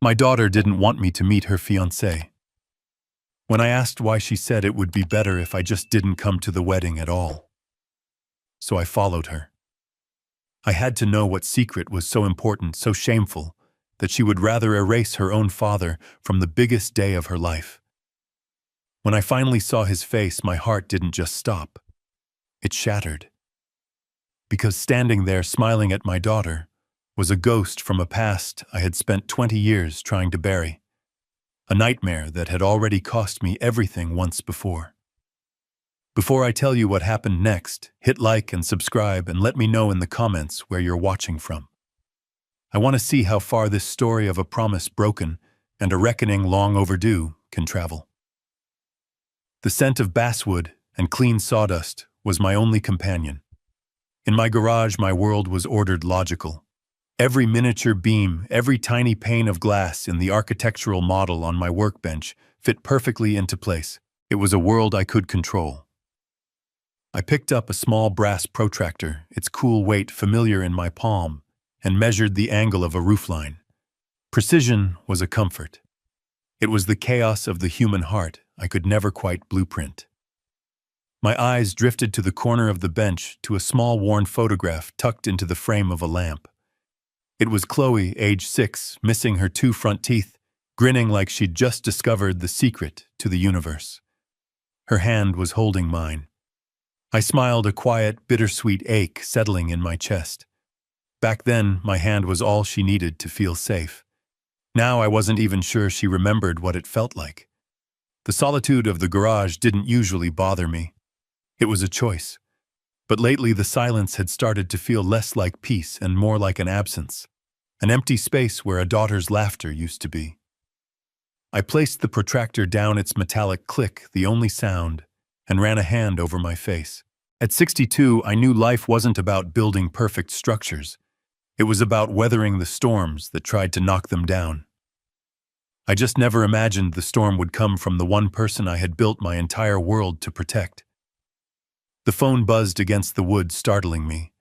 My daughter didn't want me to meet her fiancé. When I asked why, she said it would be better if I just didn't come to the wedding at all. So I followed her. I had to know what secret was so important, so shameful, that she would rather erase her own father from the biggest day of her life. When I finally saw his face, my heart didn't just stop. It shattered. Because standing there smiling at my daughter was a ghost from a past I had spent 20 years trying to bury. A nightmare that had already cost me everything once before. Before I tell you what happened next, hit like and subscribe and let me know in the comments where you're watching from. I want to see how far this story of a promise broken and a reckoning long overdue can travel. The scent of basswood and clean sawdust was my only companion. In my garage, my world was ordered logical. Every miniature beam, every tiny pane of glass in the architectural model on my workbench fit perfectly into place. It was a world I could control. I picked up a small brass protractor, its cool weight familiar in my palm, and measured the angle of a roofline. Precision was a comfort. It was the chaos of the human heart I could never quite blueprint. My eyes drifted to the corner of the bench to a small worn photograph tucked into the frame of a lamp. It was Chloe, age 6, missing her 2 front teeth, grinning like she'd just discovered the secret to the universe. Her hand was holding mine. I smiled, a quiet, bittersweet ache settling in my chest. Back then, my hand was all she needed to feel safe. Now I wasn't even sure she remembered what it felt like. The solitude of the garage didn't usually bother me. It was a choice. But lately the silence had started to feel less like peace and more like an absence, an empty space where a daughter's laughter used to be. I placed the protractor down, its metallic click the only sound, and ran a hand over my face. At 62, I knew life wasn't about building perfect structures. It was about weathering the storms that tried to knock them down. I just never imagined the storm would come from the one person I had built my entire world to protect. The phone buzzed against the wood, startling me.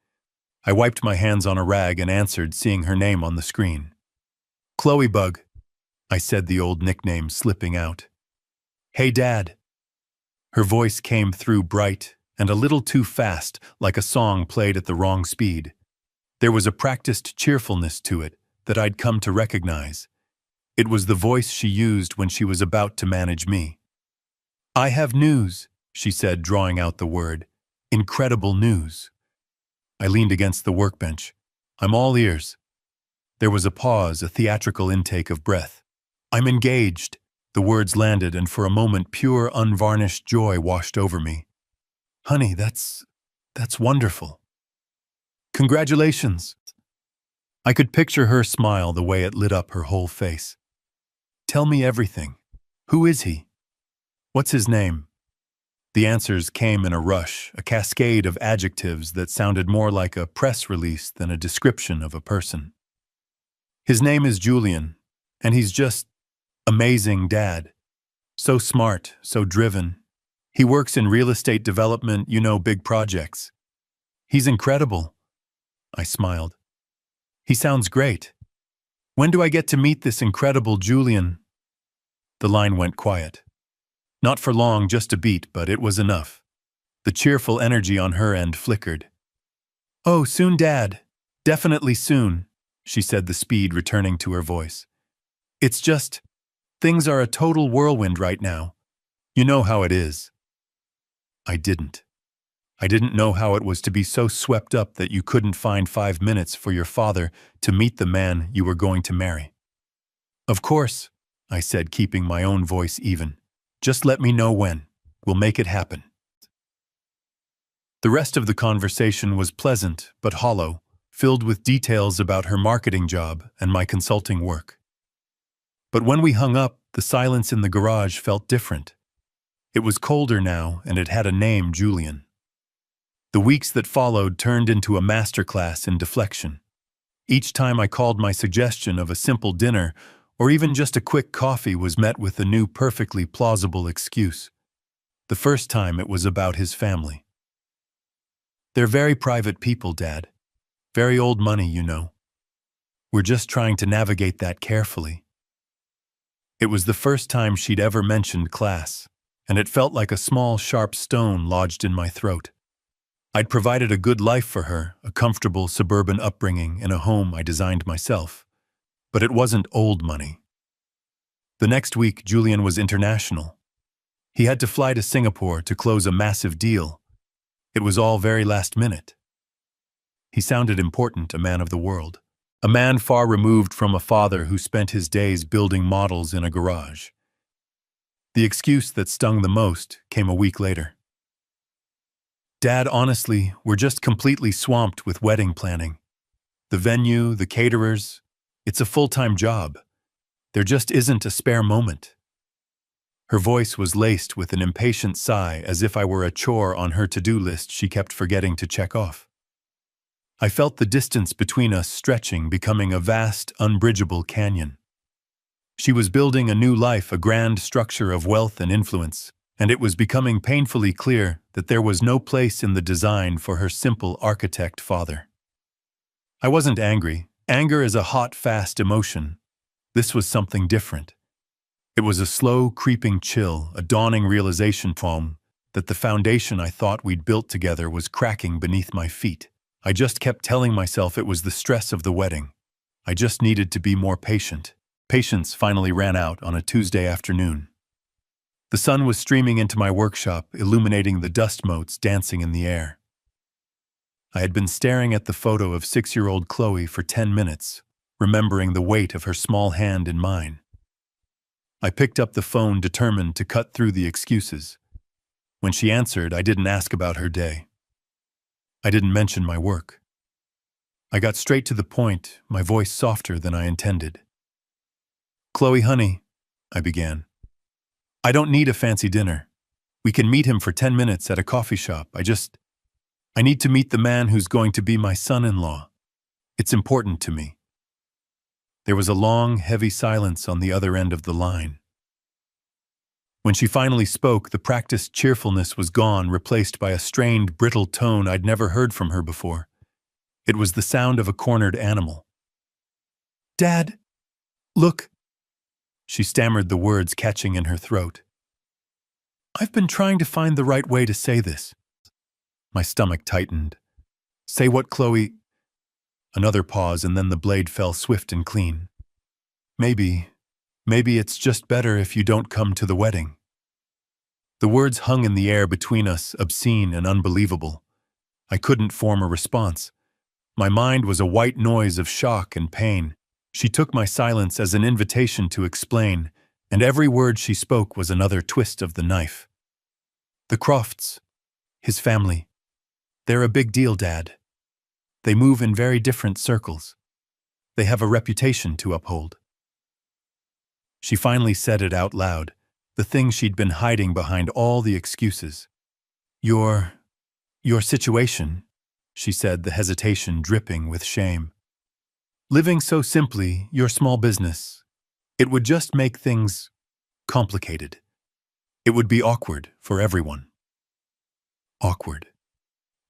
I wiped my hands on a rag and answered, seeing her name on the screen. "Chloe Bug," I said, the old nickname slipping out. "Hey, Dad." Her voice came through bright and a little too fast, like a song played at the wrong speed. There was a practiced cheerfulness to it that I'd come to recognize. It was the voice she used when she was about to manage me. "I have news," she said, drawing out the word. "Incredible news." I leaned against the workbench. "I'm all ears." There was a pause, a theatrical intake of breath. "I'm engaged." The words landed, and for a moment pure, unvarnished joy washed over me. "Honey, that's wonderful." "Congratulations." I could picture her smile, the way it lit up her whole face. "Tell me everything. Who is he? What's his name?" The answers came in a rush, a cascade of adjectives that sounded more like a press release than a description of a person. "His name is Julian, and he's just amazing, Dad. So smart, so driven. He works in real estate development, big projects. He's incredible." I smiled. "He sounds great. When do I get to meet this incredible Julian?" The line went quiet. Not for long, just a beat, but it was enough. The cheerful energy on her end flickered. "Oh, soon, Dad. Definitely soon," she said, the speed returning to her voice. "It's just, things are a total whirlwind right now. You know how it is." I didn't. I didn't know how it was to be so swept up that you couldn't find 5 minutes for your father to meet the man you were going to marry. "Of course," I said, keeping my own voice even. "Just let me know when. We'll make it happen." The rest of the conversation was pleasant but hollow, filled with details about her marketing job and my consulting work. But when we hung up, the silence in the garage felt different. It was colder now, and it had a name, Julian. The weeks that followed turned into a masterclass in deflection. Each time I called, my suggestion of a simple dinner or even just a quick coffee was met with a new, perfectly plausible excuse. The first time it was about his family. "They're very private people, Dad. Very old money, We're just trying to navigate that carefully." It was the first time she'd ever mentioned class, and it felt like a small, sharp stone lodged in my throat. I'd provided a good life for her, a comfortable suburban upbringing in a home I designed myself. But it wasn't old money. The next week, Julian was international. He had to fly to Singapore to close a massive deal. It was all very last minute. He sounded important, a man of the world. A man far removed from a father who spent his days building models in a garage. The excuse that stung the most came a week later. Dad, honestly, we're just completely swamped with wedding planning. The venue, the caterers, it's a full-time job. There just isn't a spare moment. Her voice was laced with an impatient sigh, as if I were a chore on her to-do list she kept forgetting to check off. I felt the distance between us stretching, becoming a vast, unbridgeable canyon. She was building a new life, a grand structure of wealth and influence, and it was becoming painfully clear that there was no place in the design for her simple architect father. I wasn't angry. Anger is a hot, fast emotion. This was something different. It was a slow, creeping chill, a dawning realization that the foundation I thought we'd built together was cracking beneath my feet. I just kept telling myself it was the stress of the wedding. I just needed to be more patient. Patience finally ran out on a Tuesday afternoon. The sun was streaming into my workshop, illuminating the dust motes dancing in the air. I had been staring at the photo of 6-year-old Chloe for 10 minutes, remembering the weight of her small hand in mine. I picked up the phone, determined to cut through the excuses. When she answered, I didn't ask about her day. I didn't mention my work. I got straight to the point, my voice softer than I intended. "Chloe, honey," I began. "I don't need a fancy dinner. We can meet him for 10 minutes at a coffee shop. I need to meet the man who's going to be my son-in-law. It's important to me." There was a long, heavy silence on the other end of the line. When she finally spoke, the practiced cheerfulness was gone, replaced by a strained, brittle tone I'd never heard from her before. It was the sound of a cornered animal. "Dad, look," she stammered, the words catching in her throat. "I've been trying to find the right way to say this." My stomach tightened. "Say what, Chloe?" Another pause, and then the blade fell swift and clean. Maybe it's just better if you don't come to the wedding." The words hung in the air between us, obscene and unbelievable. I couldn't form a response. My mind was a white noise of shock and pain. She took my silence as an invitation to explain, and every word she spoke was another twist of the knife. "The Crofts, his family, they're a big deal, Dad. They move in very different circles. They have a reputation to uphold." She finally said it out loud, the thing she'd been hiding behind all the excuses. Your situation," she said, the hesitation dripping with shame. "Living so simply, your small business, it would just make things complicated. It would be awkward for everyone." Awkward.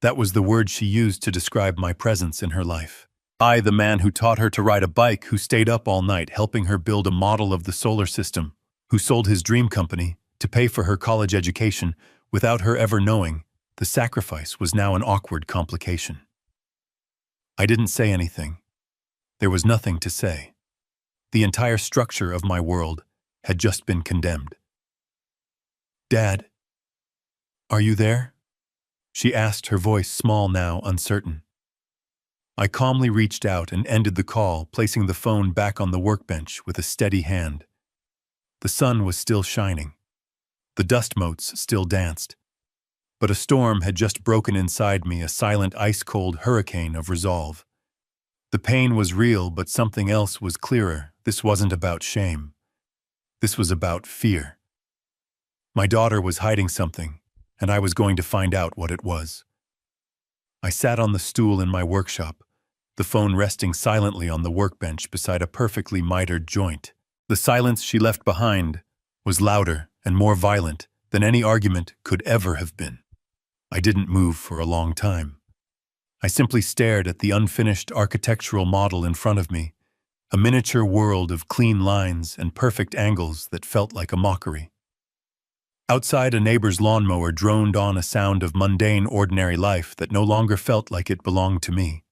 That was the word she used to describe my presence in her life. I, the man who taught her to ride a bike, who stayed up all night helping her build a model of the solar system, who sold his dream company to pay for her college education without her ever knowing the sacrifice was now an awkward complication. I didn't say anything. There was nothing to say. The entire structure of my world had just been condemned. "Dad, are you there?" she asked, her voice small now, uncertain. I calmly reached out and ended the call, placing the phone back on the workbench with a steady hand. The sun was still shining. The dust motes still danced. But a storm had just broken inside me, a silent, ice-cold hurricane of resolve. The pain was real, but something else was clearer. This wasn't about shame. This was about fear. My daughter was hiding something, and I was going to find out what it was. I sat on the stool in my workshop, the phone resting silently on the workbench beside a perfectly mitered joint. The silence she left behind was louder and more violent than any argument could ever have been. I didn't move for a long time. I simply stared at the unfinished architectural model in front of me, a miniature world of clean lines and perfect angles that felt like a mockery. Outside, a neighbor's lawnmower droned on a sound of mundane, ordinary life that no longer felt like it belonged to me.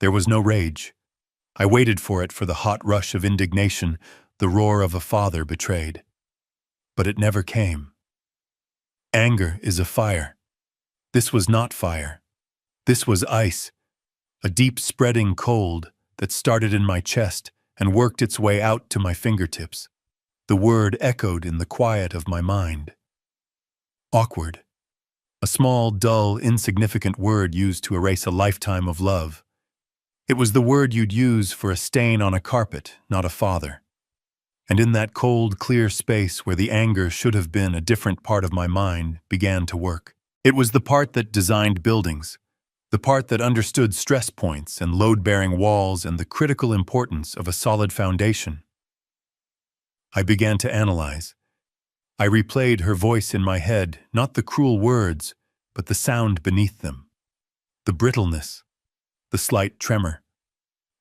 There was no rage. I waited for it, for the hot rush of indignation, the roar of a father betrayed. But it never came. Anger is a fire. This was not fire. This was ice, a deep spreading cold that started in my chest and worked its way out to my fingertips. The word echoed in the quiet of my mind. Awkward. A small, dull, insignificant word used to erase a lifetime of love. It was the word you'd use for a stain on a carpet, not a father. And in that cold, clear space where the anger should have been, a different part of my mind began to work. It was the part that designed buildings, the part that understood stress points and load-bearing walls and the critical importance of a solid foundation. I began to analyze. I replayed her voice in my head, not the cruel words, but the sound beneath them. The brittleness, the slight tremor,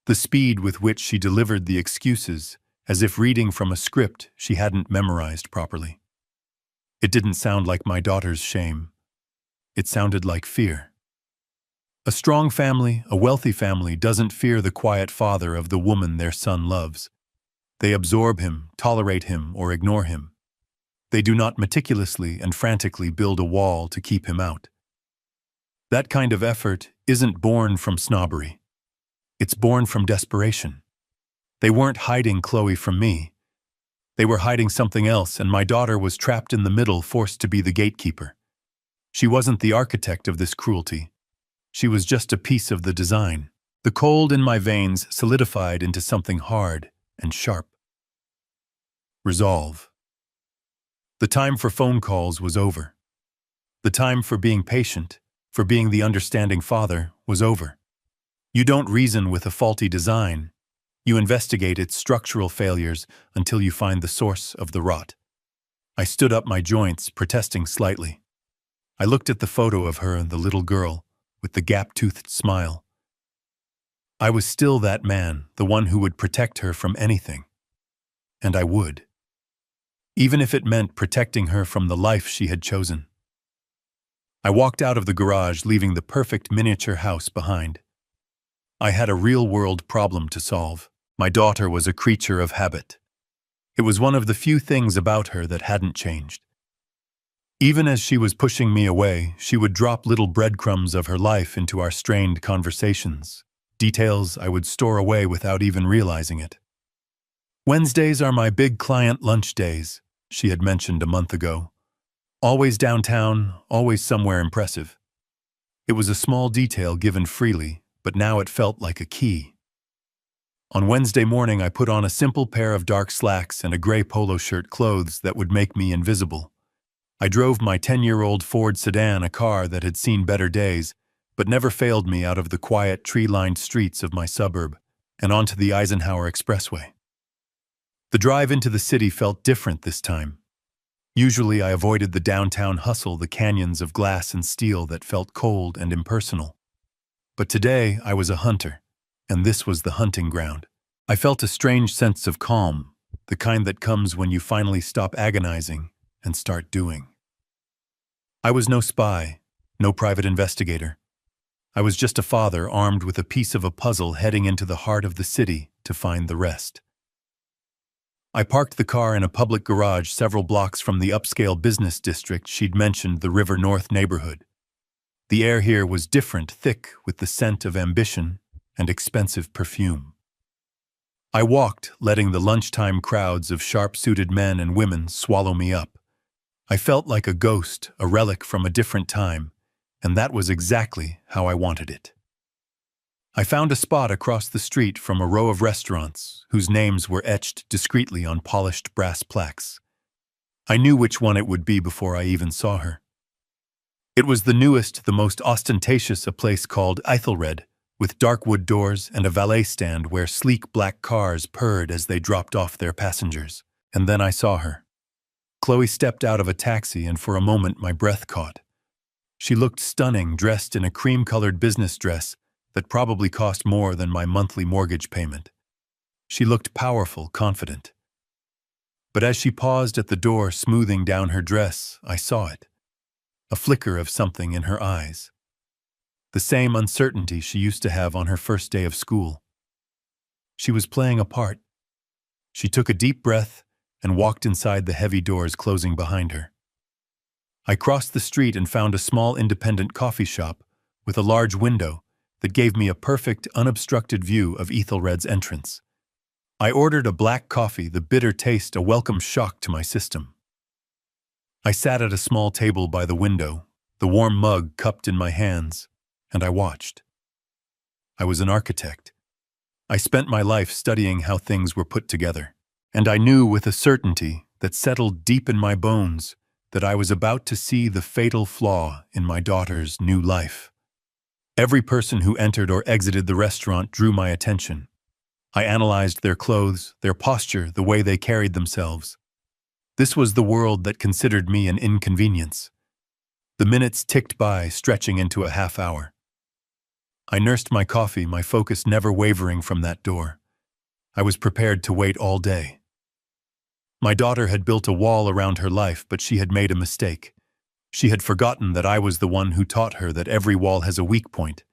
the speed with which she delivered the excuses, as if reading from a script she hadn't memorized properly. It didn't sound like my daughter's shame. It sounded like fear. A strong family, a wealthy family, doesn't fear the quiet father of the woman their son loves. They absorb him, tolerate him, or ignore him. They do not meticulously and frantically build a wall to keep him out. That kind of effort isn't born from snobbery. It's born from desperation. They weren't hiding Chloe from me. They were hiding something else, and my daughter was trapped in the middle, forced to be the gatekeeper. She wasn't the architect of this cruelty. She was just a piece of the design. The cold in my veins solidified into something hard and sharp. Resolve. The time for phone calls was over. The time for being patient, for being the understanding father, was over. You don't reason with a faulty design. You investigate its structural failures until you find the source of the rot. I stood up, my joints protesting slightly. I looked at the photo of her and the little girl, with the gap-toothed smile. I was still that man, the one who would protect her from anything. And I would. Even if it meant protecting her from the life she had chosen. I walked out of the garage, leaving the perfect miniature house behind. I had a real-world problem to solve. My daughter was a creature of habit. It was one of the few things about her that hadn't changed. Even as she was pushing me away, she would drop little breadcrumbs of her life into our strained conversations, details I would store away without even realizing it. Wednesdays are my big client lunch days, she had mentioned a month ago. Always downtown, always somewhere impressive. It was a small detail given freely, but now it felt like a key. On Wednesday morning, I put on a simple pair of dark slacks and a gray polo shirt, clothes that would make me invisible. I drove my 10-year-old Ford sedan, a car that had seen better days, but never failed me, out of the quiet, tree-lined streets of my suburb and onto the Eisenhower Expressway. The drive into the city felt different this time. Usually I avoided the downtown hustle, the canyons of glass and steel that felt cold and impersonal. But today I was a hunter, and this was the hunting ground. I felt a strange sense of calm, the kind that comes when you finally stop agonizing and start doing. I was no spy, no private investigator. I was just a father armed with a piece of a puzzle, heading into the heart of the city to find the rest. I parked the car in a public garage several blocks from the upscale business district she'd mentioned, the River North neighborhood. The air here was different, thick with the scent of ambition and expensive perfume. I walked, letting the lunchtime crowds of sharp-suited men and women swallow me up. I felt like a ghost, a relic from a different time, and that was exactly how I wanted it. I found a spot across the street from a row of restaurants whose names were etched discreetly on polished brass plaques. I knew which one it would be before I even saw her. It was the newest, the most ostentatious, a place called Ethelred, with dark wood doors and a valet stand where sleek black cars purred as they dropped off their passengers. And then I saw her. Chloe stepped out of a taxi, and for a moment my breath caught. She looked stunning, dressed in a cream-colored business dress that probably cost more than my monthly mortgage payment. She looked powerful, confident. But as she paused at the door, smoothing down her dress, I saw it. A flicker of something in her eyes. The same uncertainty she used to have on her first day of school. She was playing a part. She took a deep breath and walked inside the heavy doors closing behind her. I crossed the street and found a small independent coffee shop with a large window that gave me a perfect, unobstructed view of Ethelred's entrance. I ordered a black coffee, the bitter taste a welcome shock to my system. I sat at a small table by the window, the warm mug cupped in my hands, and I watched. I was an architect. I spent my life studying how things were put together, and I knew with a certainty that settled deep in my bones that I was about to see the fatal flaw in my daughter's new life. Every person who entered or exited the restaurant drew my attention. I analyzed their clothes, their posture, the way they carried themselves. This was the world that considered me an inconvenience. The minutes ticked by, stretching into a half hour. I nursed my coffee, my focus never wavering from that door. I was prepared to wait all day. My daughter had built a wall around her life, but she had made a mistake. She had forgotten that I was the one who taught her that every wall has a weak point,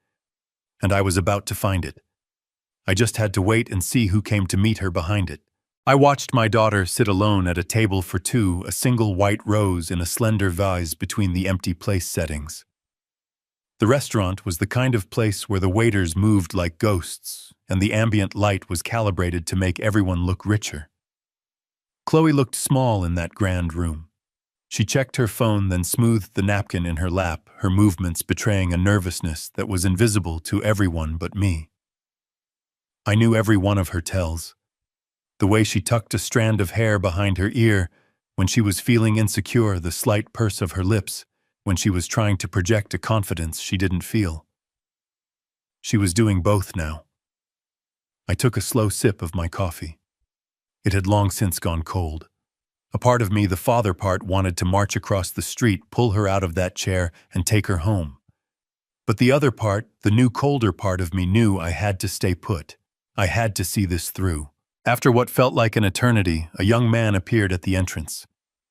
and I was about to find it. I just had to wait and see who came to meet her behind it. I watched my daughter sit alone at a table for two, a single white rose in a slender vase between the empty place settings. The restaurant was the kind of place where the waiters moved like ghosts, and the ambient light was calibrated to make everyone look richer. Chloe looked small in that grand room. She checked her phone, then smoothed the napkin in her lap, her movements betraying a nervousness that was invisible to everyone but me. I knew every one of her tells. The way she tucked a strand of hair behind her ear when she was feeling insecure, the slight purse of her lips when she was trying to project a confidence she didn't feel. She was doing both now. I took a slow sip of my coffee. It had long since gone cold. A part of me, the father part, wanted to march across the street, pull her out of that chair, and take her home. But the other part, the new colder part of me, knew I had to stay put. I had to see this through. After what felt like an eternity, a young man appeared at the entrance.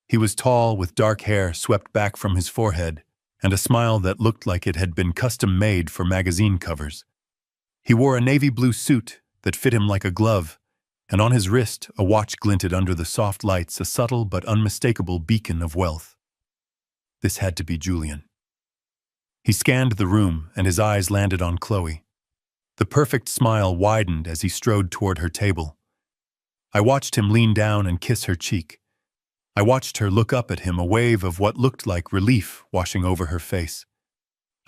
He was tall, with dark hair swept back from his forehead, and a smile that looked like it had been custom-made for magazine covers. He wore a navy blue suit that fit him like a glove, and on his wrist a watch glinted under the soft lights, a subtle but unmistakable beacon of wealth. This had to be Julian. He scanned the room, and his eyes landed on Chloe. The perfect smile widened as he strode toward her table. I watched him lean down and kiss her cheek. I watched her look up at him, a wave of what looked like relief washing over her face.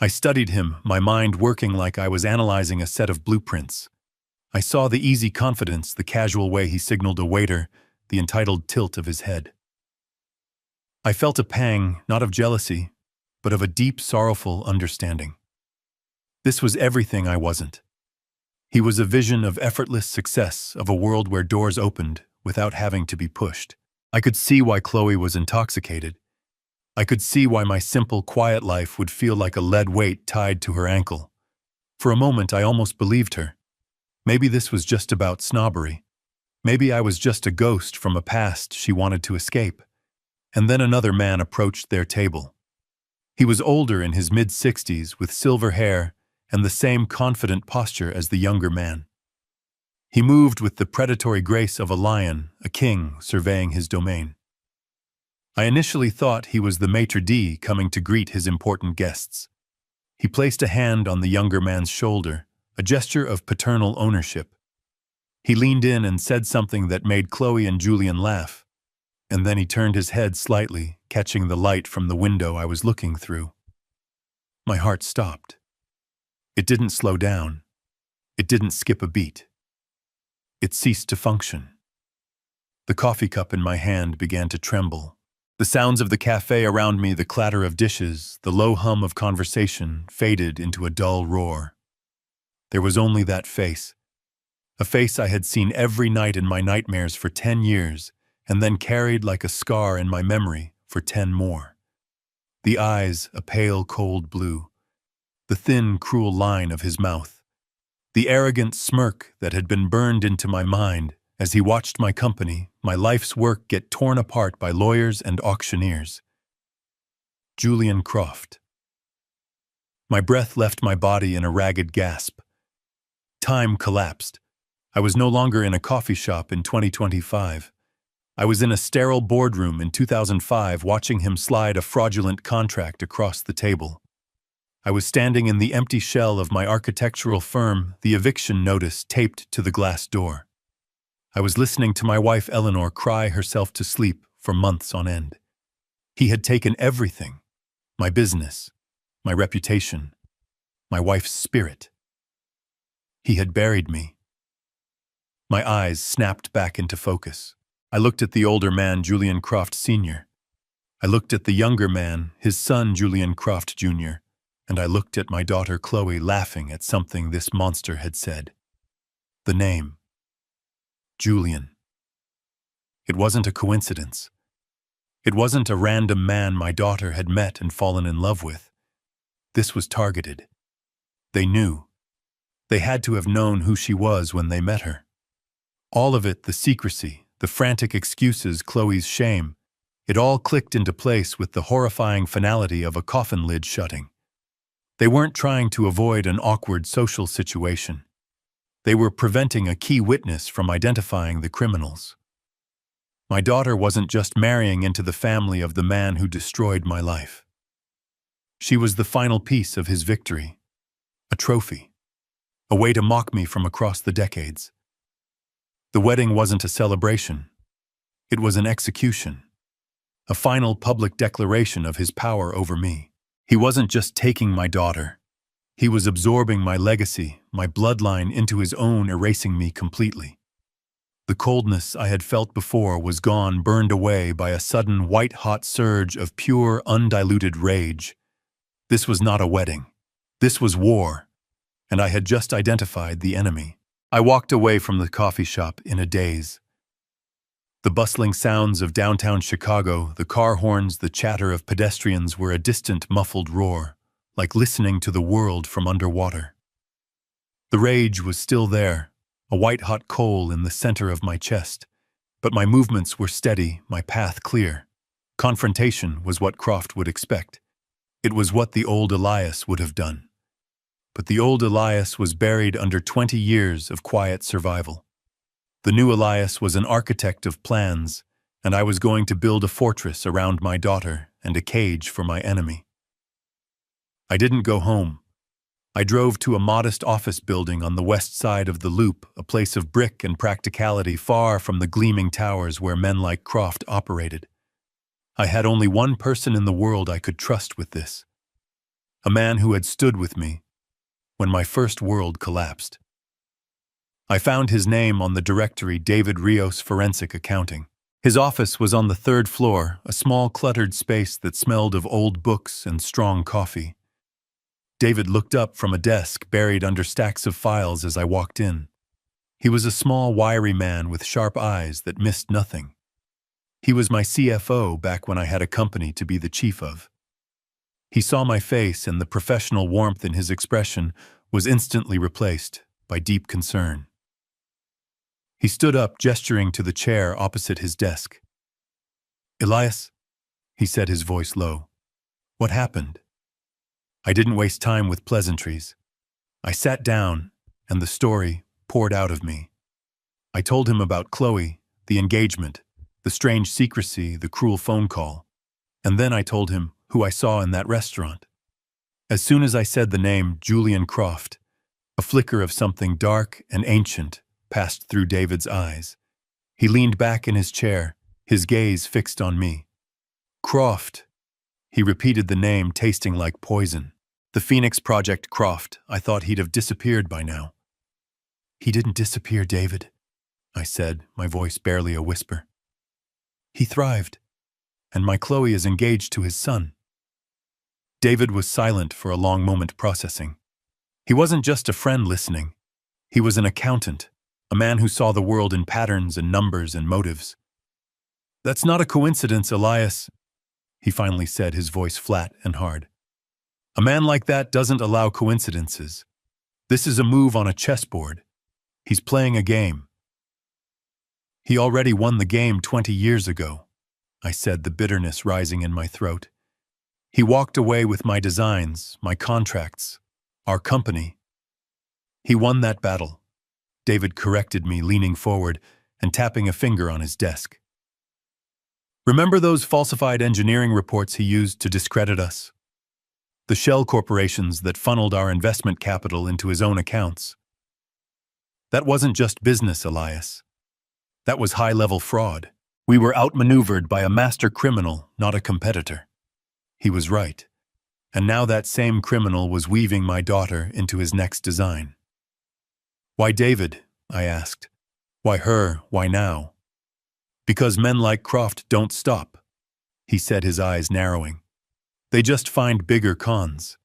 I studied him, my mind working like I was analyzing a set of blueprints. I saw the easy confidence, the casual way he signaled a waiter, the entitled tilt of his head. I felt a pang, not of jealousy, but of a deep, sorrowful understanding. This was everything I wasn't. He was a vision of effortless success, of a world where doors opened without having to be pushed. I could see why Chloe was intoxicated. I could see why my simple, quiet life would feel like a lead weight tied to her ankle. For a moment, I almost believed her. Maybe this was just about snobbery. Maybe I was just a ghost from a past she wanted to escape. And then another man approached their table. He was older, in his mid-60s, with silver hair and the same confident posture as the younger man. He moved with the predatory grace of a lion, a king surveying his domain. I initially thought he was the maitre d' coming to greet his important guests. He placed a hand on the younger man's shoulder, a gesture of paternal ownership. He leaned in and said something that made Chloe and Julian laugh, and then he turned his head slightly, catching the light from the window I was looking through. My heart stopped. It didn't slow down. It didn't skip a beat. It ceased to function. The coffee cup in my hand began to tremble. The sounds of the cafe around me, the clatter of dishes, the low hum of conversation, faded into a dull roar. There was only that face. A face I had seen every night in my nightmares for 10 years, and then carried like a scar in my memory for 10 more. The eyes, a pale, cold blue. The thin, cruel line of his mouth. The arrogant smirk that had been burned into my mind as he watched my company, my life's work, get torn apart by lawyers and auctioneers. Julian Croft. My breath left my body in a ragged gasp. Time collapsed. I was no longer in a coffee shop in 2025. I was in a sterile boardroom in 2005 watching him slide a fraudulent contract across the table. I was standing in the empty shell of my architectural firm, the eviction notice taped to the glass door. I was listening to my wife Eleanor cry herself to sleep for months on end. He had taken everything: my business, my reputation, my wife's spirit. He had buried me. My eyes snapped back into focus. I looked at the older man, Julian Croft Sr. I looked at the younger man, his son, Julian Croft Jr., and I looked at my daughter Chloe laughing at something this monster had said. The name. Julian. It wasn't a coincidence. It wasn't a random man my daughter had met and fallen in love with. This was targeted. They knew. They had to have known who she was when they met her. All of it, the secrecy, the frantic excuses, Chloe's shame, it all clicked into place with the horrifying finality of a coffin lid shutting. They weren't trying to avoid an awkward social situation. They were preventing a key witness from identifying the criminals. My daughter wasn't just marrying into the family of the man who destroyed my life. She was the final piece of his victory, a trophy, a way to mock me from across the decades. The wedding wasn't a celebration. It was an execution, a final public declaration of his power over me. He wasn't just taking my daughter. He was absorbing my legacy, my bloodline into his own, erasing me completely. The coldness I had felt before was gone, burned away by a sudden white-hot surge of pure, undiluted rage. This was not a wedding. This was war, and I had just identified the enemy. I walked away from the coffee shop in a daze. The bustling sounds of downtown Chicago, the car horns, the chatter of pedestrians were a distant, muffled roar, like listening to the world from underwater. The rage was still there, a white-hot coal in the center of my chest, but my movements were steady, my path clear. Confrontation was what Croft would expect. It was what the old Elias would have done. But the old Elias was buried under 20 years of quiet survival. The new Elias was an architect of plans, and I was going to build a fortress around my daughter and a cage for my enemy. I didn't go home. I drove to a modest office building on the west side of the Loop, a place of brick and practicality far from the gleaming towers where men like Croft operated. I had only one person in the world I could trust with this. A man who had stood with me when my first world collapsed. I found his name on the directory, David Rios Forensic Accounting. His office was on the third floor, a small cluttered space that smelled of old books and strong coffee. David looked up from a desk buried under stacks of files as I walked in. He was a small, wiry man with sharp eyes that missed nothing. He was my CFO back when I had a company to be the chief of. He saw my face, and the professional warmth in his expression was instantly replaced by deep concern. He stood up, gesturing to the chair opposite his desk. "Elias," he said, his voice low. "What happened?" I didn't waste time with pleasantries. I sat down, and the story poured out of me. I told him about Chloe, the engagement, the strange secrecy, the cruel phone call. And then I told him who I saw in that restaurant. As soon as I said the name Julian Croft, a flicker of something dark and ancient passed through David's eyes. He leaned back in his chair, his gaze fixed on me. "Croft." He repeated the name, tasting like poison. The Phoenix Project Croft. I thought he'd have disappeared by now. "He didn't disappear, David," I said, my voice barely a whisper. "He thrived, and my Chloe is engaged to his son." David was silent for a long moment, processing. He wasn't just a friend listening. He was an accountant, a man who saw the world in patterns and numbers and motives. "That's not a coincidence, Elias," he finally said, his voice flat and hard. "A man like that doesn't allow coincidences. This is a move on a chessboard. He's playing a game. He already won the game 20 years ago, I said, the bitterness rising in my throat. He walked away with my designs, my contracts, our company. He won that battle. David corrected me, leaning forward and tapping a finger on his desk. Remember those falsified engineering reports he used to discredit us? The shell corporations that funneled our investment capital into his own accounts. That wasn't just business, Elias. That was high-level fraud. We were outmaneuvered by a master criminal, not a competitor. He was right. And now that same criminal was weaving my daughter into his next design. Why David? I asked. Why her? Why now? Because men like Croft don't stop, he said, his eyes narrowing. They just find bigger cons.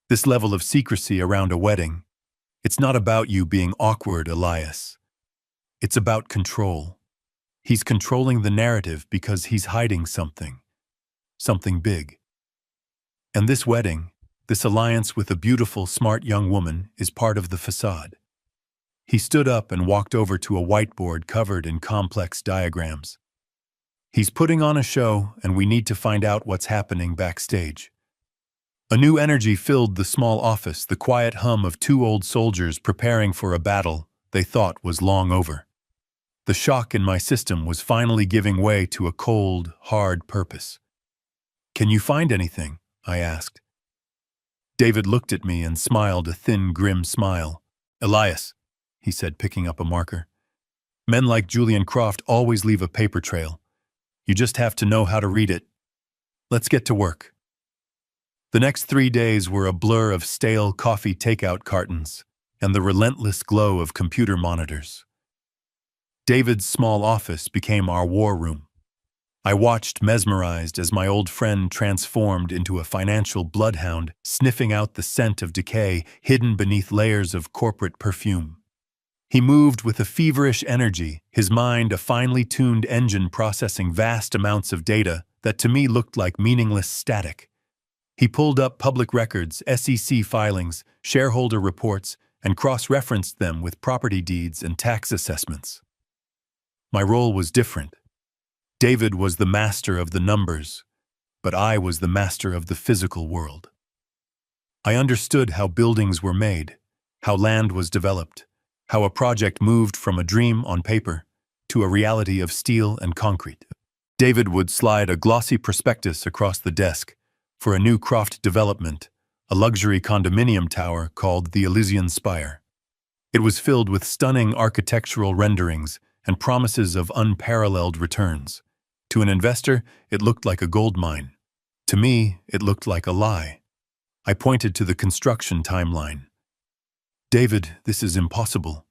This level of secrecy around a wedding. It's not about you being awkward, Elias. It's about control. He's controlling the narrative because he's hiding something. Something big. And this wedding, this alliance with a beautiful, smart young woman, is part of the facade. He stood up and walked over to a whiteboard covered in complex diagrams. He's putting on a show, and we need to find out what's happening backstage. A new energy filled the small office, the quiet hum of two old soldiers preparing for a battle they thought was long over. The shock in my system was finally giving way to a cold, hard purpose. Can you find anything? I asked. David looked at me and smiled a thin, grim smile. Elias, he said, picking up a marker. Men like Julian Croft always leave a paper trail. You just have to know how to read it. Let's get to work. The next 3 days were a blur of stale coffee takeout cartons and the relentless glow of computer monitors. David's small office became our war room. I watched mesmerized as my old friend transformed into a financial bloodhound, sniffing out the scent of decay hidden beneath layers of corporate perfume. He moved with a feverish energy, his mind a finely tuned engine processing vast amounts of data that to me looked like meaningless static. He pulled up public records, SEC filings, shareholder reports, and cross-referenced them with property deeds and tax assessments. My role was different. David was the master of the numbers, but I was the master of the physical world. I understood how buildings were made, how land was developed, how a project moved from a dream on paper to a reality of steel and concrete. David would slide a glossy prospectus across the desk for a new Croft development, a luxury condominium tower called the Elysian Spire. It was filled with stunning architectural renderings and promises of unparalleled returns. To an investor, it looked like a gold mine. To me, it looked like a lie. I pointed to the construction timeline. David, this is impossible,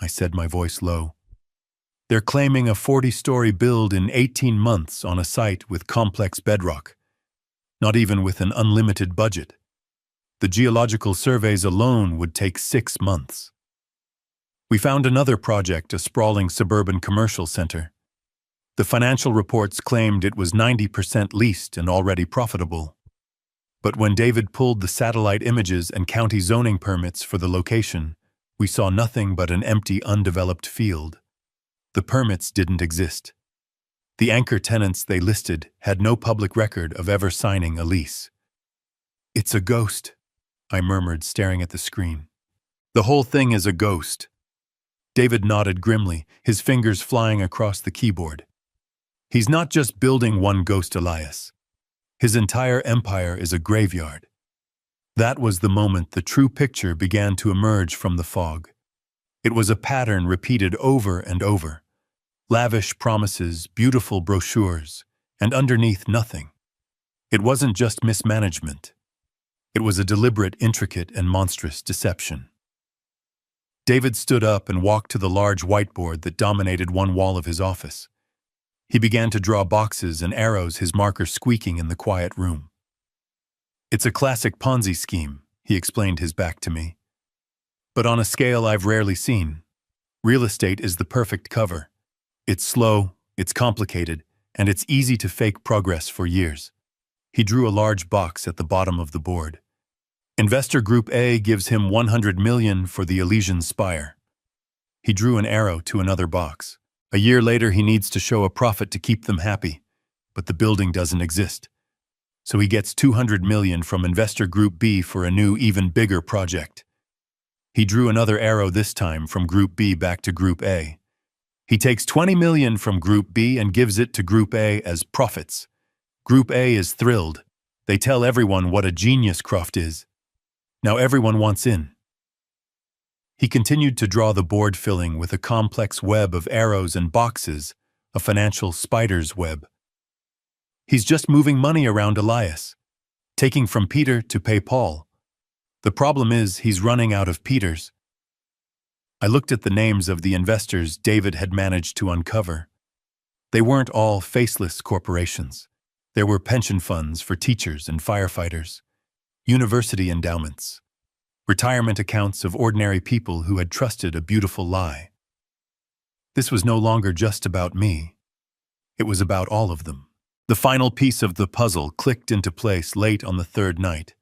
I said, my voice low. They're claiming a 40-story build in 18 months on a site with complex bedrock, not even with an unlimited budget. The geological surveys alone would take 6 months. We found another project, a sprawling suburban commercial center. The financial reports claimed it was 90% leased and already profitable. But when David pulled the satellite images and county zoning permits for the location, we saw nothing but an empty, undeveloped field. The permits didn't exist. The anchor tenants they listed had no public record of ever signing a lease. It's a ghost, I murmured, staring at the screen. The whole thing is a ghost. David nodded grimly, his fingers flying across the keyboard. He's not just building one ghost, Elias. His entire empire is a graveyard. That was the moment the true picture began to emerge from the fog. It was a pattern repeated over and over. Lavish promises, beautiful brochures, and underneath nothing. It wasn't just mismanagement. It was a deliberate, intricate, and monstrous deception. David stood up and walked to the large whiteboard that dominated one wall of his office. He began to draw boxes and arrows, his marker squeaking in the quiet room. It's a classic Ponzi scheme, he explained, his back to me. But on a scale I've rarely seen. Real estate is the perfect cover. It's slow, it's complicated, and it's easy to fake progress for years. He drew a large box at the bottom of the board. Investor Group A gives him 100 million for the Elysian Spire. He drew an arrow to another box. A year later, he needs to show a profit to keep them happy, but the building doesn't exist. So he gets 200 million from Investor Group B for a new, even bigger project. He drew another arrow this time from Group B back to Group A. He takes 20 million from Group B and gives it to Group A as profits. Group A is thrilled. They tell everyone what a genius Croft is. Now everyone wants in. He continued to draw the board filling with a complex web of arrows and boxes, a financial spider's web. He's just moving money around Elias, taking from Peter to pay Paul. The problem is he's running out of Peters. I looked at the names of the investors David had managed to uncover. They weren't all faceless corporations. There were pension funds for teachers and firefighters, university endowments, retirement accounts of ordinary people who had trusted a beautiful lie. This was no longer just about me. It was about all of them. The final piece of the puzzle clicked into place late on the third night.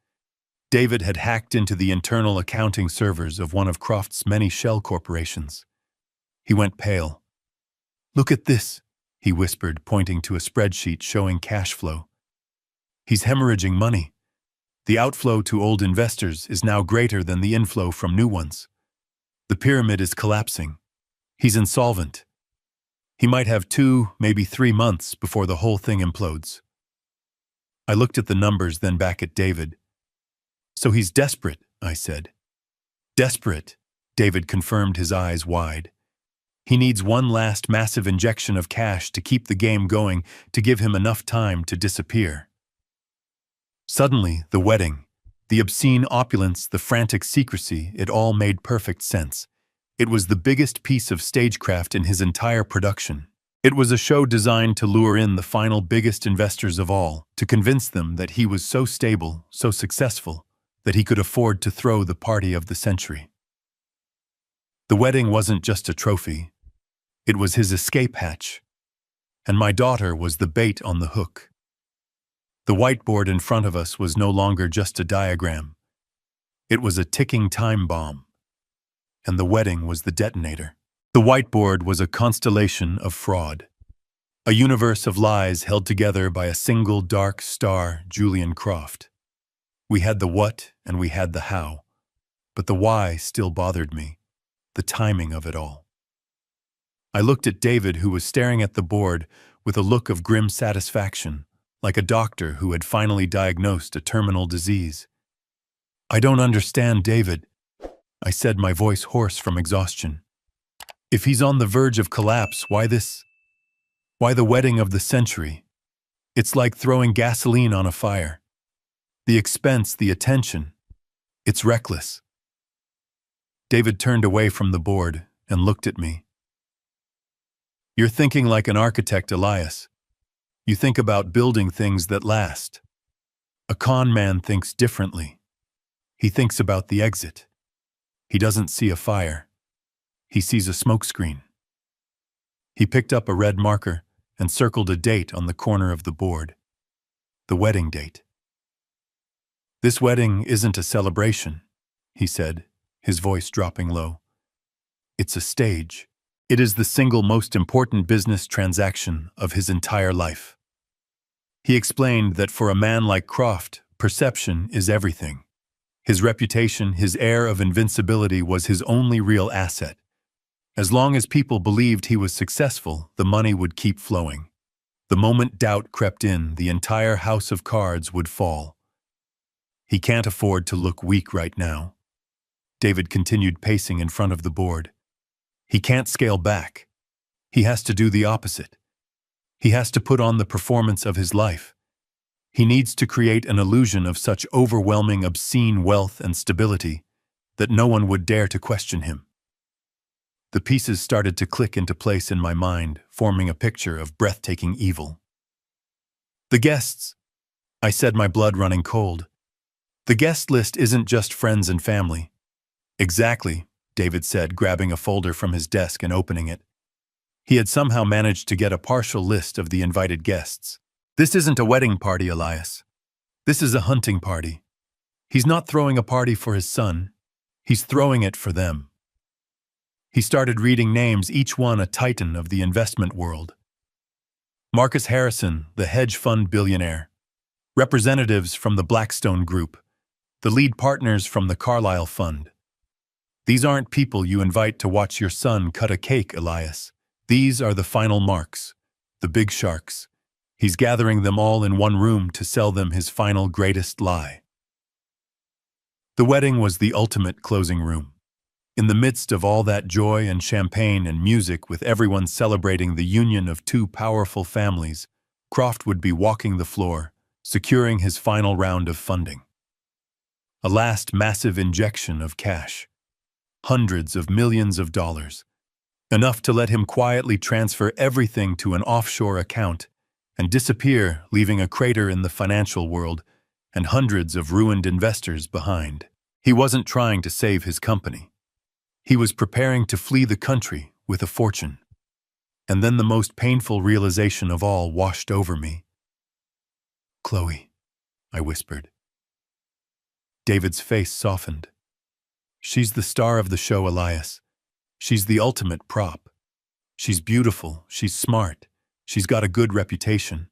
David had hacked into the internal accounting servers of one of Croft's many shell corporations. He went pale. "Look at this," he whispered, pointing to a spreadsheet showing cash flow. "He's hemorrhaging money. The outflow to old investors is now greater than the inflow from new ones. The pyramid is collapsing. He's insolvent. He might have 2, maybe 3 months before the whole thing implodes." I looked at the numbers, then back at David. "So he's desperate," I said. "Desperate," David confirmed, his eyes wide. "He needs one last massive injection of cash to keep the game going, to give him enough time to disappear." Suddenly, the wedding, the obscene opulence, the frantic secrecy, it all made perfect sense. It was the biggest piece of stagecraft in his entire production. It was a show designed to lure in the final biggest investors of all, to convince them that he was so stable, so successful, that he could afford to throw the party of the century. The wedding wasn't just a trophy. It was his escape hatch. And my daughter was the bait on the hook. The whiteboard in front of us was no longer just a diagram. It was a ticking time bomb. And the wedding was the detonator. The whiteboard was a constellation of fraud. A universe of lies held together by a single dark star, Julian Croft. We had the what and we had the how, but the why still bothered me, the timing of it all. I looked at David, who was staring at the board with a look of grim satisfaction, like a doctor who had finally diagnosed a terminal disease. "I don't understand, David," I said, my voice hoarse from exhaustion. "If he's on the verge of collapse, why this? Why the wedding of the century? It's like throwing gasoline on a fire. The expense, the attention. It's reckless." David turned away from the board and looked at me. "You're thinking like an architect, Elias. You think about building things that last. A con man thinks differently. He thinks about the exit. He doesn't see a fire. He sees a smokescreen." He picked up a red marker and circled a date on the corner of the board. The wedding date. "This wedding isn't a celebration," he said, his voice dropping low. "It's a stage. It is the single most important business transaction of his entire life." He explained that for a man like Croft, perception is everything. His reputation, his air of invincibility was his only real asset. As long as people believed he was successful, the money would keep flowing. The moment doubt crept in, the entire house of cards would fall. "He can't afford to look weak right now." David continued pacing in front of the board. "He can't scale back. He has to do the opposite. He has to put on the performance of his life. He needs to create an illusion of such overwhelming, obscene wealth and stability that no one would dare to question him." The pieces started to click into place in my mind, forming a picture of breathtaking evil. "The guests," I said, my blood running cold. "The guest list isn't just friends and family." "Exactly," David said, grabbing a folder from his desk and opening it. He had somehow managed to get a partial list of the invited guests. "This isn't a wedding party, Elias. This is a hunting party." He's not throwing a party for his son. He's throwing it for them. He started reading names, each one a titan of the investment world. Marcus Harrison, the hedge fund billionaire. Representatives from the Blackstone Group. The lead partners from the Carlyle Fund. These aren't people you invite to watch your son cut a cake, Elias. These are the final marks, the big sharks. He's gathering them all in one room to sell them his final greatest lie. The wedding was the ultimate closing room. In the midst of all that joy and champagne and music, with everyone celebrating the union of two powerful families, Croft would be walking the floor, securing his final round of funding. A last massive injection of cash. Hundreds of millions of dollars. Enough to let him quietly transfer everything to an offshore account and disappear, leaving a crater in the financial world and hundreds of ruined investors behind. He wasn't trying to save his company. He was preparing to flee the country with a fortune. And then the most painful realization of all washed over me. "Chloe," I whispered. David's face softened. "She's the star of the show, Elias. She's the ultimate prop. She's beautiful, she's smart, she's got a good reputation.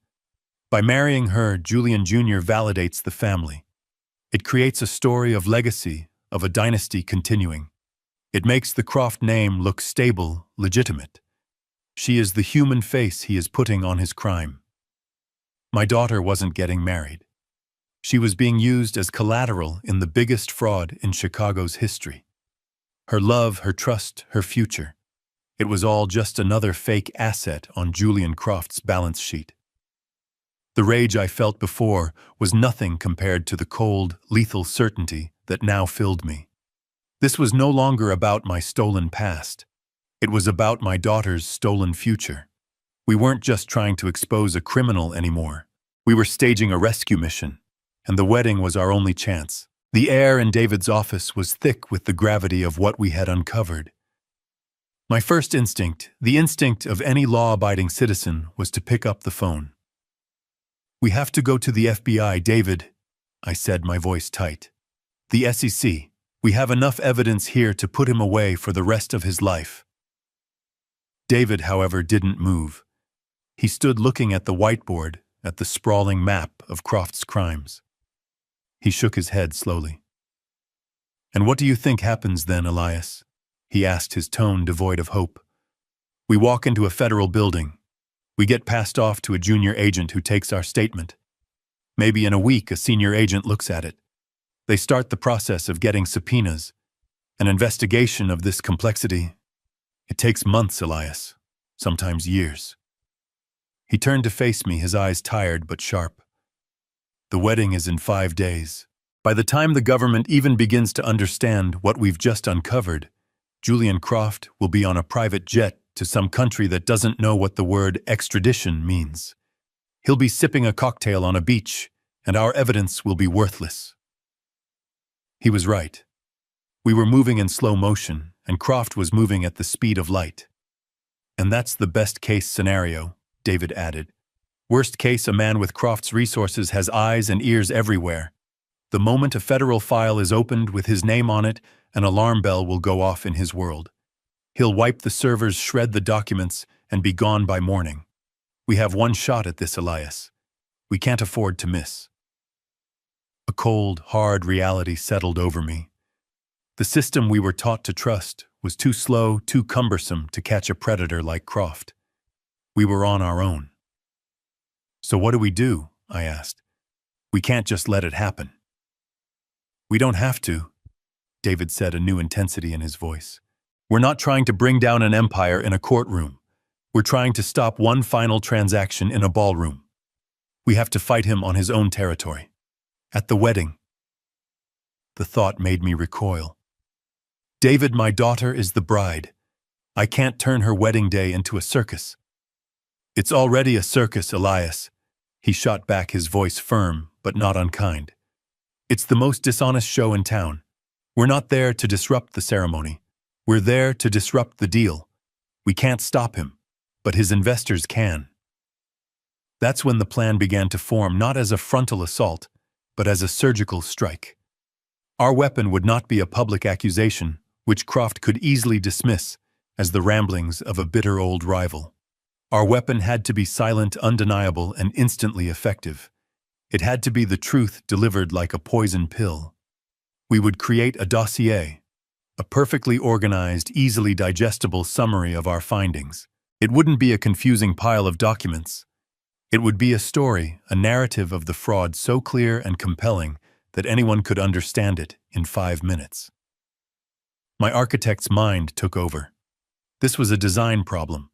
By marrying her, Julian Jr. validates the family. It creates a story of legacy, of a dynasty continuing. It makes the Croft name look stable, legitimate. She is the human face he is putting on his crime. My daughter wasn't getting married. She was being used as collateral in the biggest fraud in Chicago's history. Her love, her trust, her future. It was all just another fake asset on Julian Croft's balance sheet. The rage I felt before was nothing compared to the cold, lethal certainty that now filled me. This was no longer about my stolen past. It was about my daughter's stolen future. We weren't just trying to expose a criminal anymore. We were staging a rescue mission, and the wedding was our only chance. The air in David's office was thick with the gravity of what we had uncovered. My first instinct, the instinct of any law-abiding citizen, was to pick up the phone. "We have to go to the FBI, David," I said, my voice tight. "The SEC. We have enough evidence here to put him away for the rest of his life." David, however, didn't move. He stood looking at the whiteboard, at the sprawling map of Croft's crimes. He shook his head slowly. "And what do you think happens then, Elias?" he asked, his tone devoid of hope. "We walk into a federal building. We get passed off to a junior agent who takes our statement. Maybe in a week a senior agent looks at it. They start the process of getting subpoenas. An investigation of this complexity. It takes months, Elias. Sometimes years." He turned to face me, his eyes tired but sharp. "The wedding is in 5 days. By the time the government even begins to understand what we've just uncovered, Julian Croft will be on a private jet to some country that doesn't know what the word extradition means. He'll be sipping a cocktail on a beach, and our evidence will be worthless." He was right. We were moving in slow motion, and Croft was moving at the speed of light. "And that's the best-case scenario," David added. "Worst case, a man with Croft's resources has eyes and ears everywhere. The moment a federal file is opened with his name on it, an alarm bell will go off in his world. He'll wipe the servers, shred the documents, and be gone by morning. We have one shot at this, Elias. We can't afford to miss." A cold, hard reality settled over me. The system we were taught to trust was too slow, too cumbersome to catch a predator like Croft. We were on our own. "So what do we do?" I asked. "We can't just let it happen." "We don't have to," David said, a new intensity in his voice. "We're not trying to bring down an empire in a courtroom. We're trying to stop one final transaction in a ballroom. We have to fight him on his own territory. At the wedding." The thought made me recoil. "David, my daughter is the bride. I can't turn her wedding day into a circus." "It's already a circus, Elias," he shot back, his voice firm but not unkind. "It's the most dishonest show in town. We're not there to disrupt the ceremony. We're there to disrupt the deal. We can't stop him, but his investors can." That's when the plan began to form, not as a frontal assault, but as a surgical strike. Our weapon would not be a public accusation, which Croft could easily dismiss as the ramblings of a bitter old rival. Our weapon had to be silent, undeniable, and instantly effective. It had to be the truth delivered like a poison pill. We would create a dossier, a perfectly organized, easily digestible summary of our findings. It wouldn't be a confusing pile of documents. It would be a story, a narrative of the fraud so clear and compelling that anyone could understand it in 5 minutes. My architect's mind took over. This was a design problem.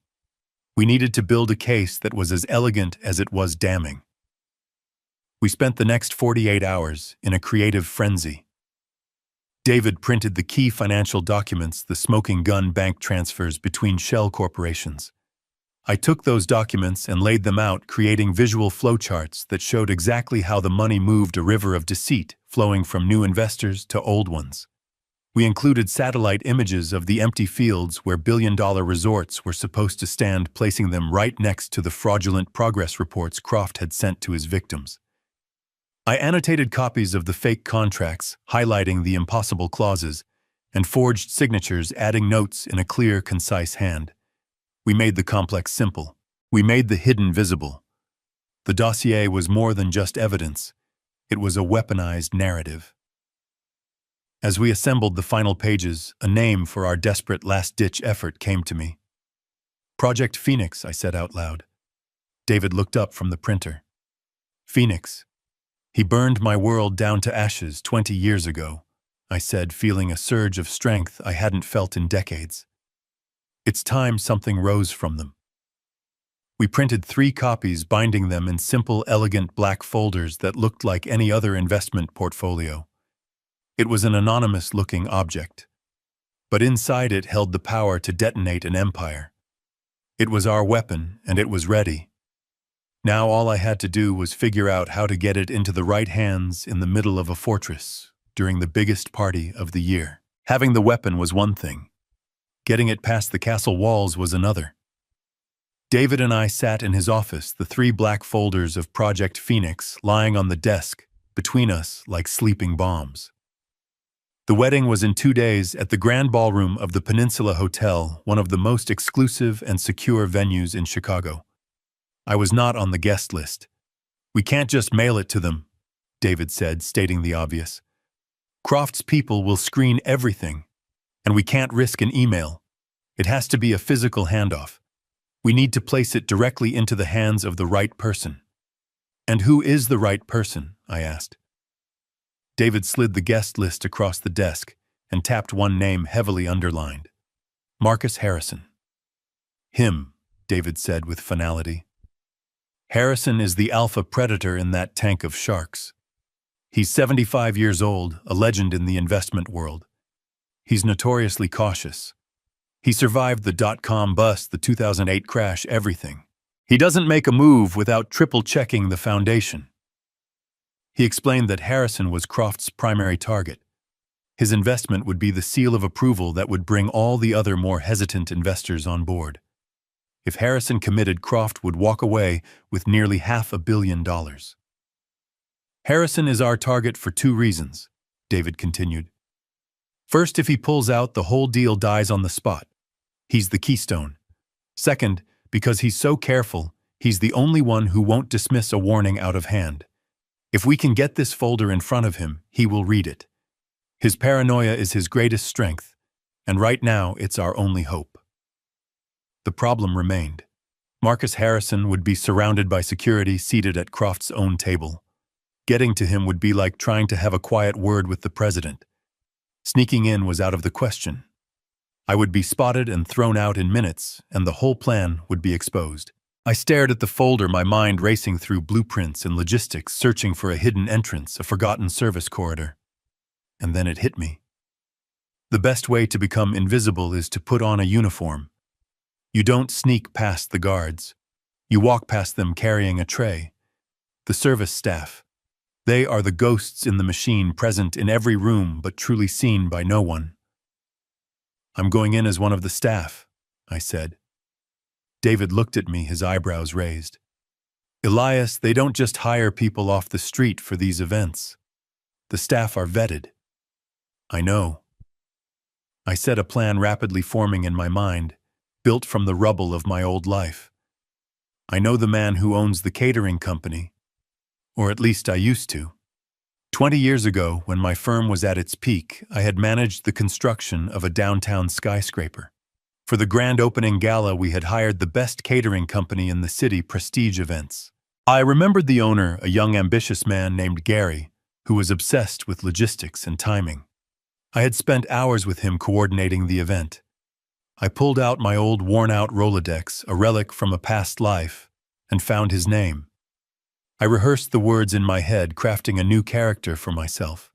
We needed to build a case that was as elegant as it was damning. We spent the next 48 hours in a creative frenzy. David printed the key financial documents, the smoking gun bank transfers between shell corporations. I took those documents and laid them out, creating visual flowcharts that showed exactly how the money moved, a river of deceit flowing from new investors to old ones. We included satellite images of the empty fields where billion-dollar resorts were supposed to stand, placing them right next to the fraudulent progress reports Croft had sent to his victims. I annotated copies of the fake contracts, highlighting the impossible clauses, and forged signatures, adding notes in a clear, concise hand. We made the complex simple. We made the hidden visible. The dossier was more than just evidence. It was a weaponized narrative. As we assembled the final pages, a name for our desperate last-ditch effort came to me. Project Phoenix, I said out loud. David looked up from the printer. Phoenix. He burned my world down to ashes 20 years ago, I said, feeling a surge of strength I hadn't felt in decades. It's time something rose from them. We printed 3 copies, binding them in simple, elegant black folders that looked like any other investment portfolio. It was an anonymous-looking object, but inside it held the power to detonate an empire. It was our weapon, and it was ready. Now all I had to do was figure out how to get it into the right hands in the middle of a fortress during the biggest party of the year. Having the weapon was one thing. Getting it past the castle walls was another. David and I sat in his office, the 3 black folders of Project Phoenix lying on the desk between us like sleeping bombs. The wedding was in 2 days at the Grand Ballroom of the Peninsula Hotel, one of the most exclusive and secure venues in Chicago. I was not on the guest list. We can't just mail it to them, David said, stating the obvious. Croft's people will screen everything, and we can't risk an email. It has to be a physical handoff. We need to place it directly into the hands of the right person. And who is the right person? I asked. David slid the guest list across the desk and tapped one name heavily underlined. Marcus Harrison. Him, David said with finality. Harrison is the alpha predator in that tank of sharks. He's 75 years old, a legend in the investment world. He's notoriously cautious. He survived the dot-com bust, the 2008 crash, everything. He doesn't make a move without triple-checking the foundation. He explained that Harrison was Croft's primary target. His investment would be the seal of approval that would bring all the other more hesitant investors on board. If Harrison committed, Croft would walk away with nearly $500 million. Harrison is our target for 2 reasons, David continued. First, if he pulls out, the whole deal dies on the spot. He's the keystone. Second, because he's so careful, he's the only one who won't dismiss a warning out of hand. If we can get this folder in front of him, he will read it. His paranoia is his greatest strength, and right now it's our only hope. The problem remained. Marcus Harrison would be surrounded by security seated at Croft's own table. Getting to him would be like trying to have a quiet word with the president. Sneaking in was out of the question. I would be spotted and thrown out in minutes, and the whole plan would be exposed. I stared at the folder, my mind racing through blueprints and logistics, searching for a hidden entrance, a forgotten service corridor. And then it hit me. The best way to become invisible is to put on a uniform. You don't sneak past the guards. You walk past them carrying a tray. The service staff. They are the ghosts in the machine, present in every room but truly seen by no one. I'm going in as one of the staff, I said. David looked at me, his eyebrows raised. Elias, they don't just hire people off the street for these events. The staff are vetted. I know. I said, a plan rapidly forming in my mind, built from the rubble of my old life. I know the man who owns the catering company, or at least I used to. 20 years ago, when my firm was at its peak, I had managed the construction of a downtown skyscraper. For the grand opening gala, we had hired the best catering company in the city, Prestige Events. I remembered the owner, a young ambitious man named Gary, who was obsessed with logistics and timing. I had spent hours with him coordinating the event. I pulled out my old worn-out Rolodex, a relic from a past life, and found his name. I rehearsed the words in my head, crafting a new character for myself.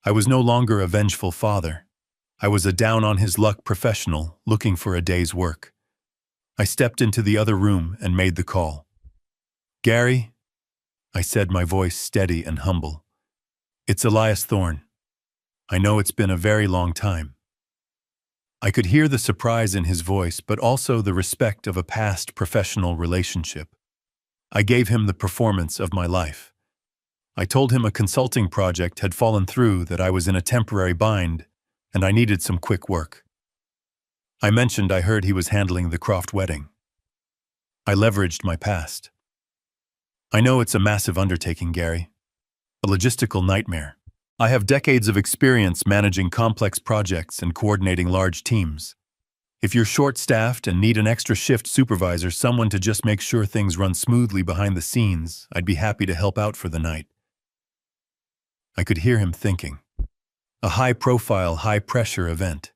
I was no longer a vengeful father. I was a down-on-his-luck professional looking for a day's work. I stepped into the other room and made the call. "Gary," I said, my voice steady and humble. "It's Elias Thorne. I know it's been a very long time." I could hear the surprise in his voice, but also the respect of a past professional relationship. I gave him the performance of my life. I told him a consulting project had fallen through, that I was in a temporary bind, and I needed some quick work. I mentioned I heard he was handling the Croft wedding. I leveraged my past. "I know it's a massive undertaking, Gary. A logistical nightmare. I have decades of experience managing complex projects and coordinating large teams. If you're short-staffed and need an extra shift supervisor, someone to just make sure things run smoothly behind the scenes, I'd be happy to help out for the night." I could hear him thinking. A high-profile, high-pressure event.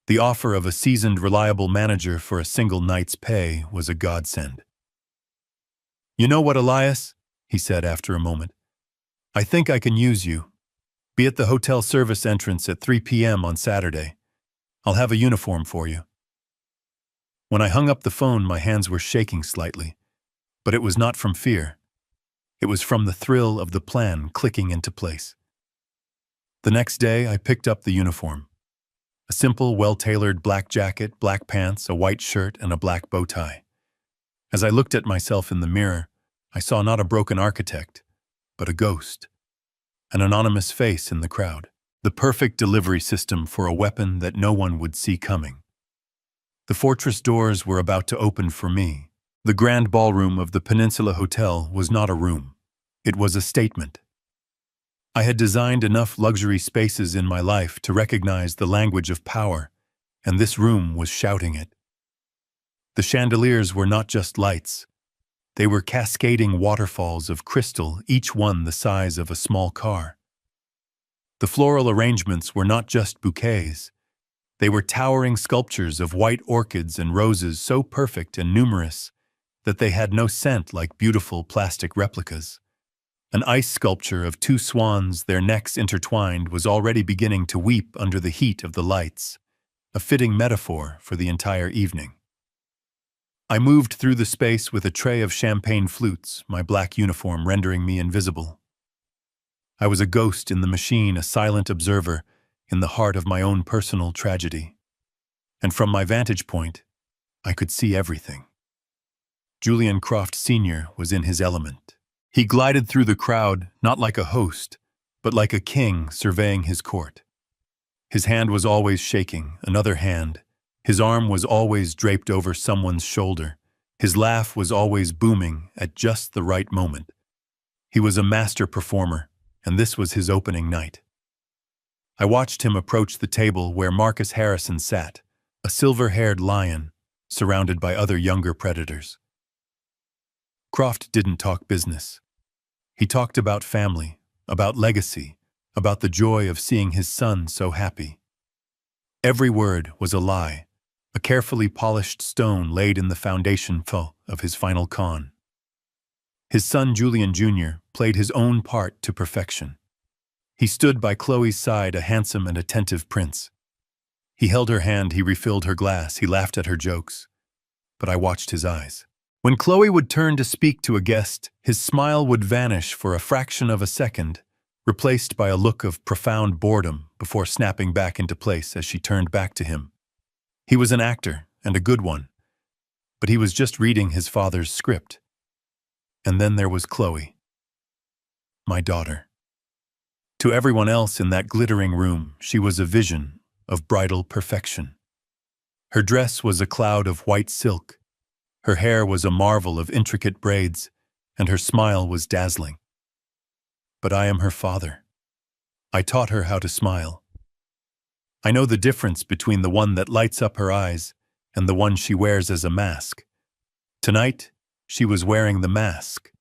The offer of a seasoned, reliable manager for a single night's pay was a godsend. "You know what, Elias?" he said after a moment. "I think I can use you. Be at the hotel service entrance at 3 p.m. on Saturday. I'll have a uniform for you." When I hung up the phone, my hands were shaking slightly, but it was not from fear. It was from the thrill of the plan clicking into place. The next day, I picked up the uniform. A simple, well-tailored black jacket, black pants, a white shirt, and a black bow tie. As I looked at myself in the mirror, I saw not a broken architect, but a ghost. An anonymous face in the crowd. The perfect delivery system for a weapon that no one would see coming. The fortress doors were about to open for me. The grand ballroom of the Peninsula Hotel was not a room. It was a statement. I had designed enough luxury spaces in my life to recognize the language of power, and this room was shouting it. The chandeliers were not just lights. They were cascading waterfalls of crystal, each one the size of a small car. The floral arrangements were not just bouquets. They were towering sculptures of white orchids and roses so perfect and numerous that they had no scent, like beautiful plastic replicas. An ice sculpture of two swans, their necks intertwined, was already beginning to weep under the heat of the lights, a fitting metaphor for the entire evening. I moved through the space with a tray of champagne flutes, my black uniform rendering me invisible. I was a ghost in the machine, a silent observer in the heart of my own personal tragedy. And from my vantage point, I could see everything. Julian Croft Sr. was in his element. He glided through the crowd, not like a host, but like a king surveying his court. His hand was always shaking, another hand. His arm was always draped over someone's shoulder. His laugh was always booming at just the right moment. He was a master performer, and this was his opening night. I watched him approach the table where Marcus Harrison sat, a silver-haired lion, surrounded by other younger predators. Croft didn't talk business. He talked about family, about legacy, about the joy of seeing his son so happy. Every word was a lie, a carefully polished stone laid in the foundation of his final con. His son Julian Jr. played his own part to perfection. He stood by Chloe's side, a handsome and attentive prince. He held her hand, he refilled her glass, he laughed at her jokes. But I watched his eyes. When Chloe would turn to speak to a guest, his smile would vanish for a fraction of a second, replaced by a look of profound boredom before snapping back into place as she turned back to him. He was an actor, and a good one, but he was just reading his father's script. And then there was Chloe, my daughter. To everyone else in that glittering room, she was a vision of bridal perfection. Her dress was a cloud of white silk, her hair was a marvel of intricate braids, and her smile was dazzling. But I am her father. I taught her how to smile. I know the difference between the one that lights up her eyes and the one she wears as a mask. Tonight, she was wearing the mask.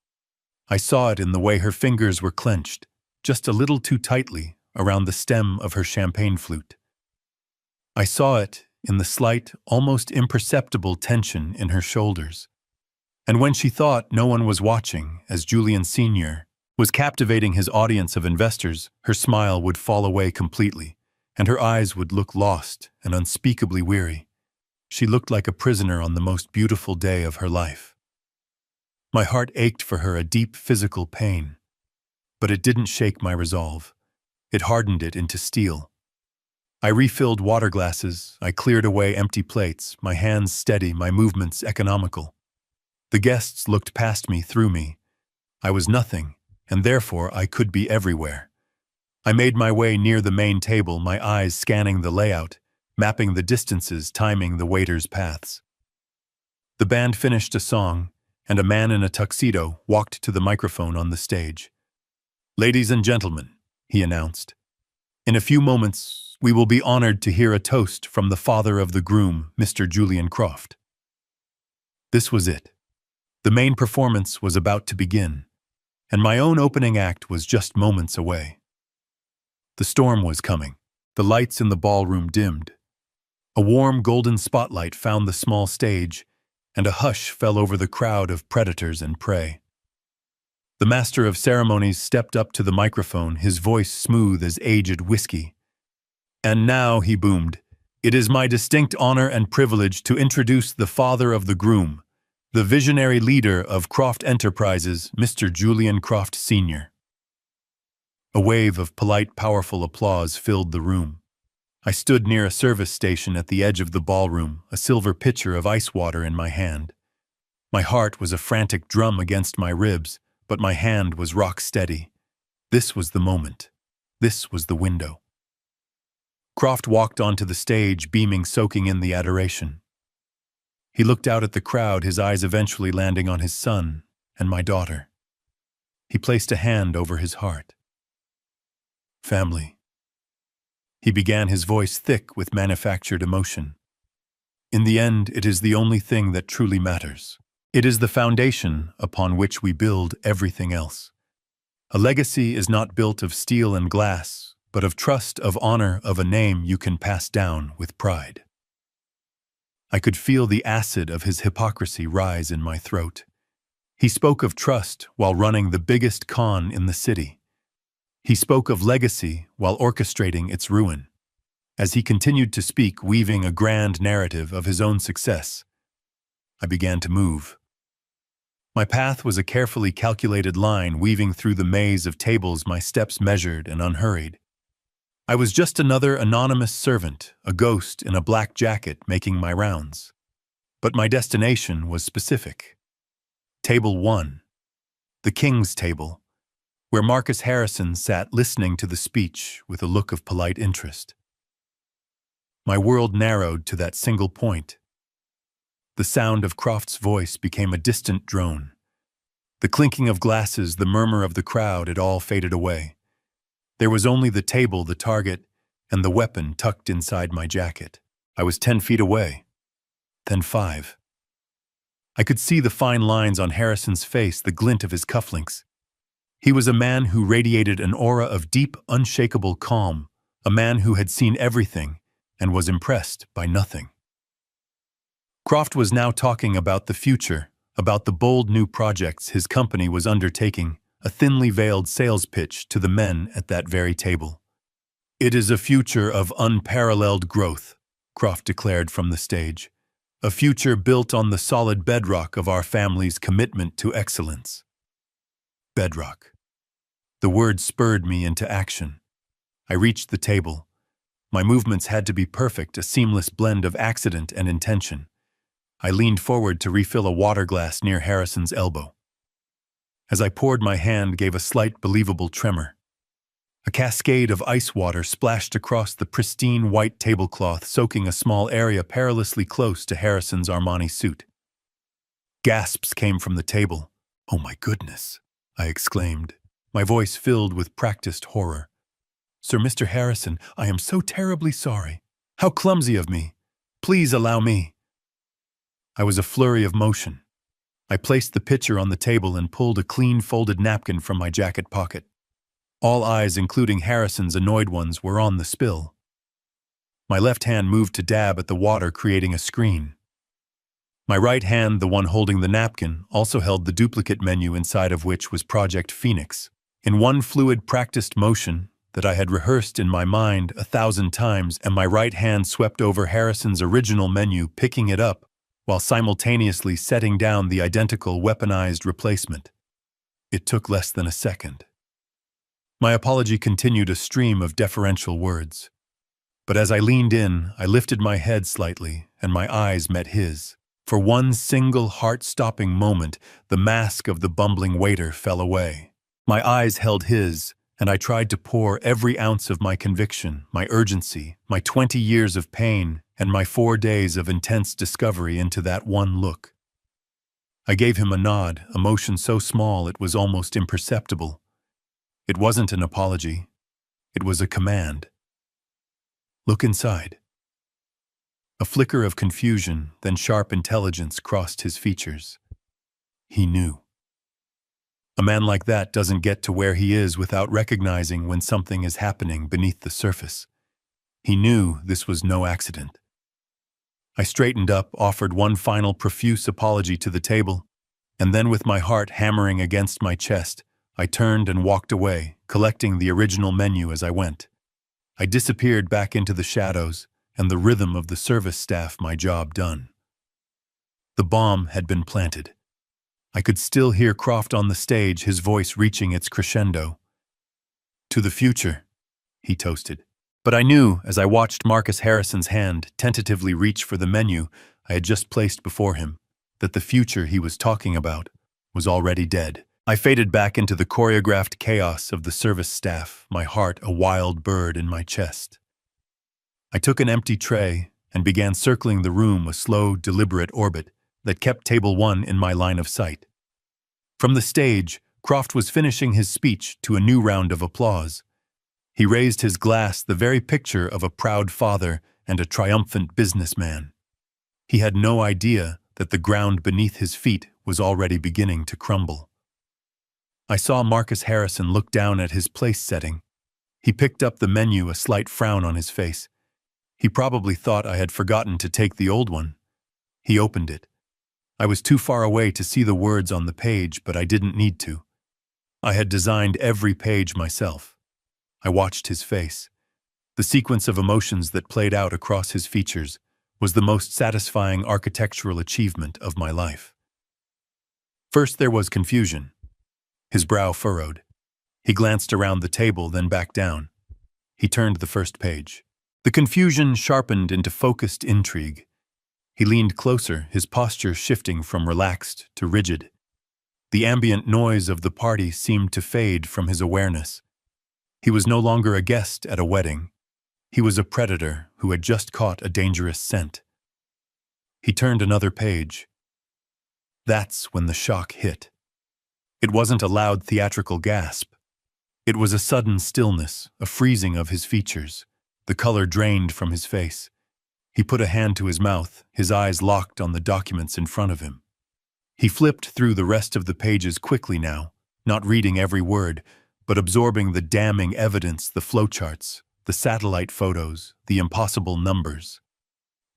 I saw it in the way her fingers were clenched, just a little too tightly, around the stem of her champagne flute. I saw it in the slight, almost imperceptible tension in her shoulders. And when she thought no one was watching, as Julian Sr. was captivating his audience of investors, her smile would fall away completely, and her eyes would look lost and unspeakably weary. She looked like a prisoner on the most beautiful day of her life. My heart ached for her, a deep physical pain. But it didn't shake my resolve. It hardened it into steel. I refilled water glasses, I cleared away empty plates, my hands steady, my movements economical. The guests looked past me, through me. I was nothing, and therefore I could be everywhere. I made my way near the main table, my eyes scanning the layout, mapping the distances, timing the waiters' paths. The band finished a song, and a man in a tuxedo walked to the microphone on the stage. "Ladies and gentlemen," he announced, "in a few moments we will be honored to hear a toast from the father of the groom, Mr. Julian Croft." This was it. The main performance was about to begin, and my own opening act was just moments away. The storm was coming. The lights in the ballroom dimmed. A warm golden spotlight found the small stage, and a hush fell over the crowd of predators and prey. The master of ceremonies stepped up to the microphone, his voice smooth as aged whiskey. "And now," he boomed, "it is my distinct honor and privilege to introduce the father of the groom, the visionary leader of Croft Enterprises, Mr. Julian Croft Sr." A wave of polite, powerful applause filled the room. I stood near a service station at the edge of the ballroom, a silver pitcher of ice water in my hand. My heart was a frantic drum against my ribs, but my hand was rock steady. This was the moment. This was the window. Croft walked onto the stage, beaming, soaking in the adoration. He looked out at the crowd, his eyes eventually landing on his son and my daughter. He placed a hand over his heart. "Family." He began, his voice thick with manufactured emotion. "In the end, it is the only thing that truly matters. It is the foundation upon which we build everything else. A legacy is not built of steel and glass, but of trust, of honor, of a name you can pass down with pride." I could feel the acid of his hypocrisy rise in my throat. He spoke of trust while running the biggest con in the city. He spoke of legacy while orchestrating its ruin. As he continued to speak, weaving a grand narrative of his own success, I began to move. My path was a carefully calculated line weaving through the maze of tables, my steps measured and unhurried. I was just another anonymous servant, a ghost in a black jacket making my rounds. But my destination was specific. Table 1, the King's Table, where Marcus Harrison sat listening to the speech with a look of polite interest. My world narrowed to that single point. The sound of Croft's voice became a distant drone. The clinking of glasses, the murmur of the crowd, it all faded away. There was only the table, the target, and the weapon tucked inside my jacket. I was 10 feet away, then 5. I could see the fine lines on Harrison's face, the glint of his cufflinks. He was a man who radiated an aura of deep, unshakable calm, a man who had seen everything and was impressed by nothing. Croft was now talking about the future, about the bold new projects his company was undertaking, a thinly veiled sales pitch to the men at that very table. "It is a future of unparalleled growth," Croft declared from the stage. "A future built on the solid bedrock of our family's commitment to excellence." Bedrock. The word spurred me into action. I reached the table. My movements had to be perfect, a seamless blend of accident and intention. I leaned forward to refill a water glass near Harrison's elbow. As I poured, my hand gave a slight, believable tremor. A cascade of ice water splashed across the pristine white tablecloth, soaking a small area perilously close to Harrison's Armani suit. Gasps came from the table. "Oh my goodness," I exclaimed, my voice filled with practiced horror. "Sir Mr. Harrison, I am so terribly sorry. How clumsy of me. Please allow me." I was a flurry of motion. I placed the pitcher on the table and pulled a clean folded napkin from my jacket pocket. All eyes, including Harrison's annoyed ones, were on the spill. My left hand moved to dab at the water, creating a screen. My right hand, the one holding the napkin, also held the duplicate menu inside of which was Project Phoenix. In one fluid, practiced motion that I had rehearsed in my mind 1,000 times, and my right hand swept over Harrison's original menu, picking it up, while simultaneously setting down the identical weaponized replacement. It took less than a second. My apology continued a stream of deferential words. But as I leaned in, I lifted my head slightly, and my eyes met his. For one single heart-stopping moment, the mask of the bumbling waiter fell away. My eyes held his, and I tried to pour every ounce of my conviction, my urgency, my 20 years of pain, and my 4 days of intense discovery into that one look. I gave him a nod, a motion so small it was almost imperceptible. It wasn't an apology. It was a command. "Look inside." A flicker of confusion, then sharp intelligence crossed his features. He knew. A man like that doesn't get to where he is without recognizing when something is happening beneath the surface. He knew this was no accident. I straightened up, offered one final profuse apology to the table, and then with my heart hammering against my chest, I turned and walked away, collecting the original menu as I went. I disappeared back into the shadows and the rhythm of the service staff, my job done. The bomb had been planted. I could still hear Croft on the stage, his voice reaching its crescendo. "To the future," he toasted. But I knew, as I watched Marcus Harrison's hand tentatively reach for the menu I had just placed before him, that the future he was talking about was already dead. I faded back into the choreographed chaos of the service staff, my heart a wild bird in my chest. I took an empty tray and began circling the room, a slow, deliberate orbit that kept table 1 in my line of sight. From the stage, Croft was finishing his speech to a new round of applause. He raised his glass, the very picture of a proud father and a triumphant businessman. He had no idea that the ground beneath his feet was already beginning to crumble. I saw Marcus Harrison look down at his place setting. He picked up the menu, a slight frown on his face. He probably thought I had forgotten to take the old one. He opened it. I was too far away to see the words on the page, but I didn't need to. I had designed every page myself. I watched his face. The sequence of emotions that played out across his features was the most satisfying architectural achievement of my life. First there was confusion. His brow furrowed. He glanced around the table, then back down. He turned the first page. The confusion sharpened into focused intrigue. He leaned closer, his posture shifting from relaxed to rigid. The ambient noise of the party seemed to fade from his awareness. He was no longer a guest at a wedding. He was a predator who had just caught a dangerous scent. He turned another page. That's when the shock hit. It wasn't a loud theatrical gasp. It was a sudden stillness, a freezing of his features. The color drained from his face. He put a hand to his mouth, his eyes locked on the documents in front of him. He flipped through the rest of the pages quickly now, not reading every word, but absorbing the damning evidence, the flowcharts, the satellite photos, the impossible numbers.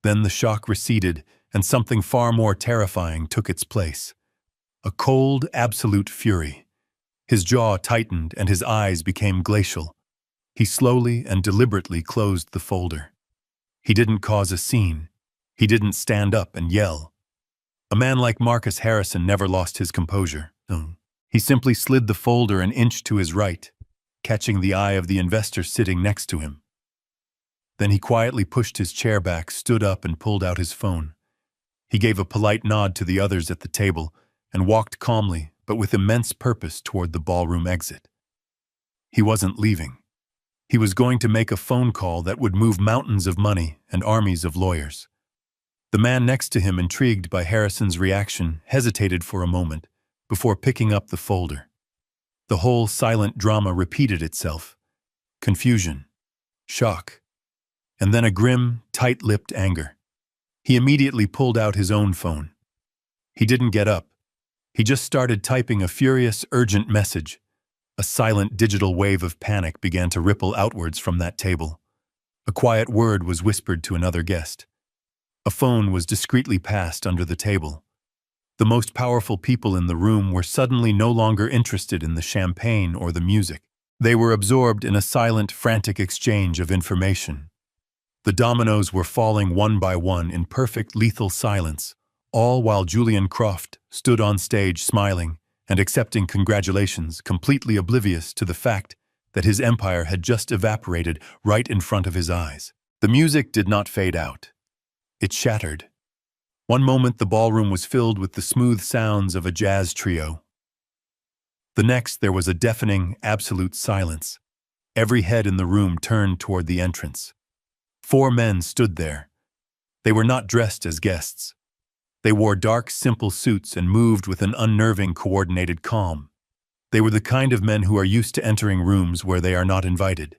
Then the shock receded, and something far more terrifying took its place. A cold, absolute fury. His jaw tightened and his eyes became glacial. He slowly and deliberately closed the folder. He didn't cause a scene. He didn't stand up and yell. A man like Marcus Harrison never lost his composure. He simply slid the folder an inch to his right, catching the eye of the investor sitting next to him. Then he quietly pushed his chair back, stood up, and pulled out his phone. He gave a polite nod to the others at the table and walked calmly, but with immense purpose, toward the ballroom exit. He wasn't leaving. He was going to make a phone call that would move mountains of money and armies of lawyers. The man next to him, intrigued by Harrison's reaction, hesitated for a moment before picking up the folder. The whole silent drama repeated itself. Confusion, shock, and then a grim, tight-lipped anger. He immediately pulled out his own phone. He didn't get up. He just started typing a furious, urgent message. A silent digital wave of panic began to ripple outwards from that table. A quiet word was whispered to another guest. A phone was discreetly passed under the table. The most powerful people in the room were suddenly no longer interested in the champagne or the music. They were absorbed in a silent, frantic exchange of information. The dominoes were falling one by one in perfect, lethal silence, all while Julian Croft stood on stage smiling and accepting congratulations, completely oblivious to the fact that his empire had just evaporated right in front of his eyes. The music did not fade out. It shattered. One moment the ballroom was filled with the smooth sounds of a jazz trio. The next there was a deafening, absolute silence. Every head in the room turned toward the entrance. 4 men stood there. They were not dressed as guests. They wore dark, simple suits and moved with an unnerving, coordinated calm. They were the kind of men who are used to entering rooms where they are not invited.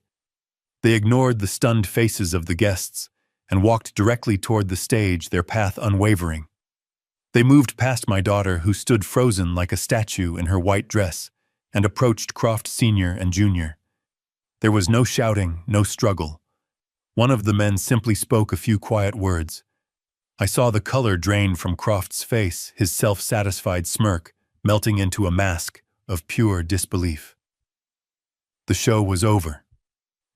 They ignored the stunned faces of the guests and walked directly toward the stage, their path unwavering. They moved past my daughter, who stood frozen like a statue in her white dress, and approached Croft Sr. and Jr. There was no shouting, no struggle. One of the men simply spoke a few quiet words. I saw the color drain from Croft's face, his self-satisfied smirk melting into a mask of pure disbelief. The show was over.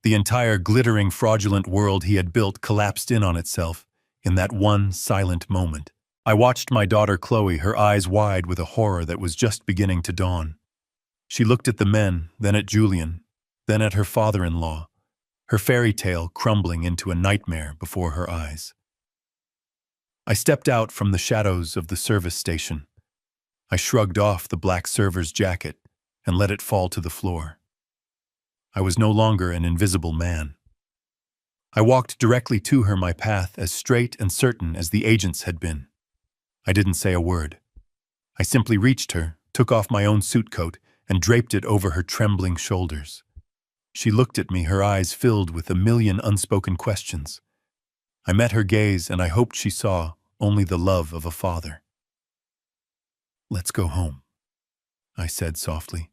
The entire glittering, fraudulent world he had built collapsed in on itself in that one silent moment. I watched my daughter Chloe, her eyes wide with a horror that was just beginning to dawn. She looked at the men, then at Julian, then at her father-in-law, her fairy tale crumbling into a nightmare before her eyes. I stepped out from the shadows of the service station. I shrugged off the black server's jacket and let it fall to the floor. I was no longer an invisible man. I walked directly to her, my path as straight and certain as the agent's had been. I didn't say a word. I simply reached her, took off my own suit coat, and draped it over her trembling shoulders. She looked at me, her eyes filled with a million unspoken questions. I met her gaze, and I hoped she saw only the love of a father. "Let's go home," I said softly.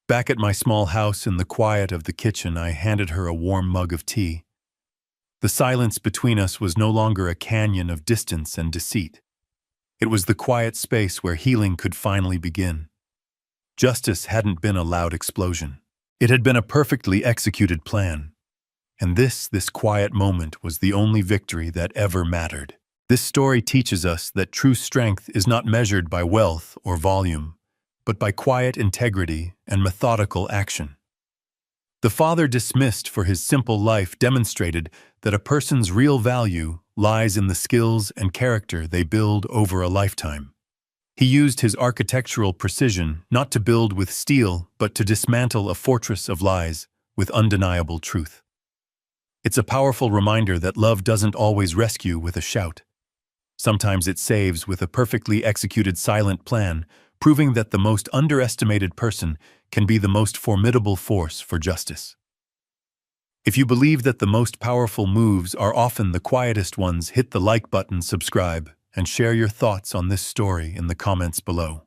Back at my small house in the quiet of the kitchen, I handed her a warm mug of tea. The silence between us was no longer a canyon of distance and deceit. It was the quiet space where healing could finally begin. Justice hadn't been a loud explosion. It had been a perfectly executed plan. And this quiet moment was the only victory that ever mattered. This story teaches us that true strength is not measured by wealth or volume, but by quiet integrity and methodical action. The father dismissed for his simple life demonstrated that a person's real value lies in the skills and character they build over a lifetime. He used his architectural precision not to build with steel, but to dismantle a fortress of lies with undeniable truth. It's a powerful reminder that love doesn't always rescue with a shout. Sometimes it saves with a perfectly executed silent plan, proving that the most underestimated person can be the most formidable force for justice. If you believe that the most powerful moves are often the quietest ones, hit the like button, subscribe, and share your thoughts on this story in the comments below.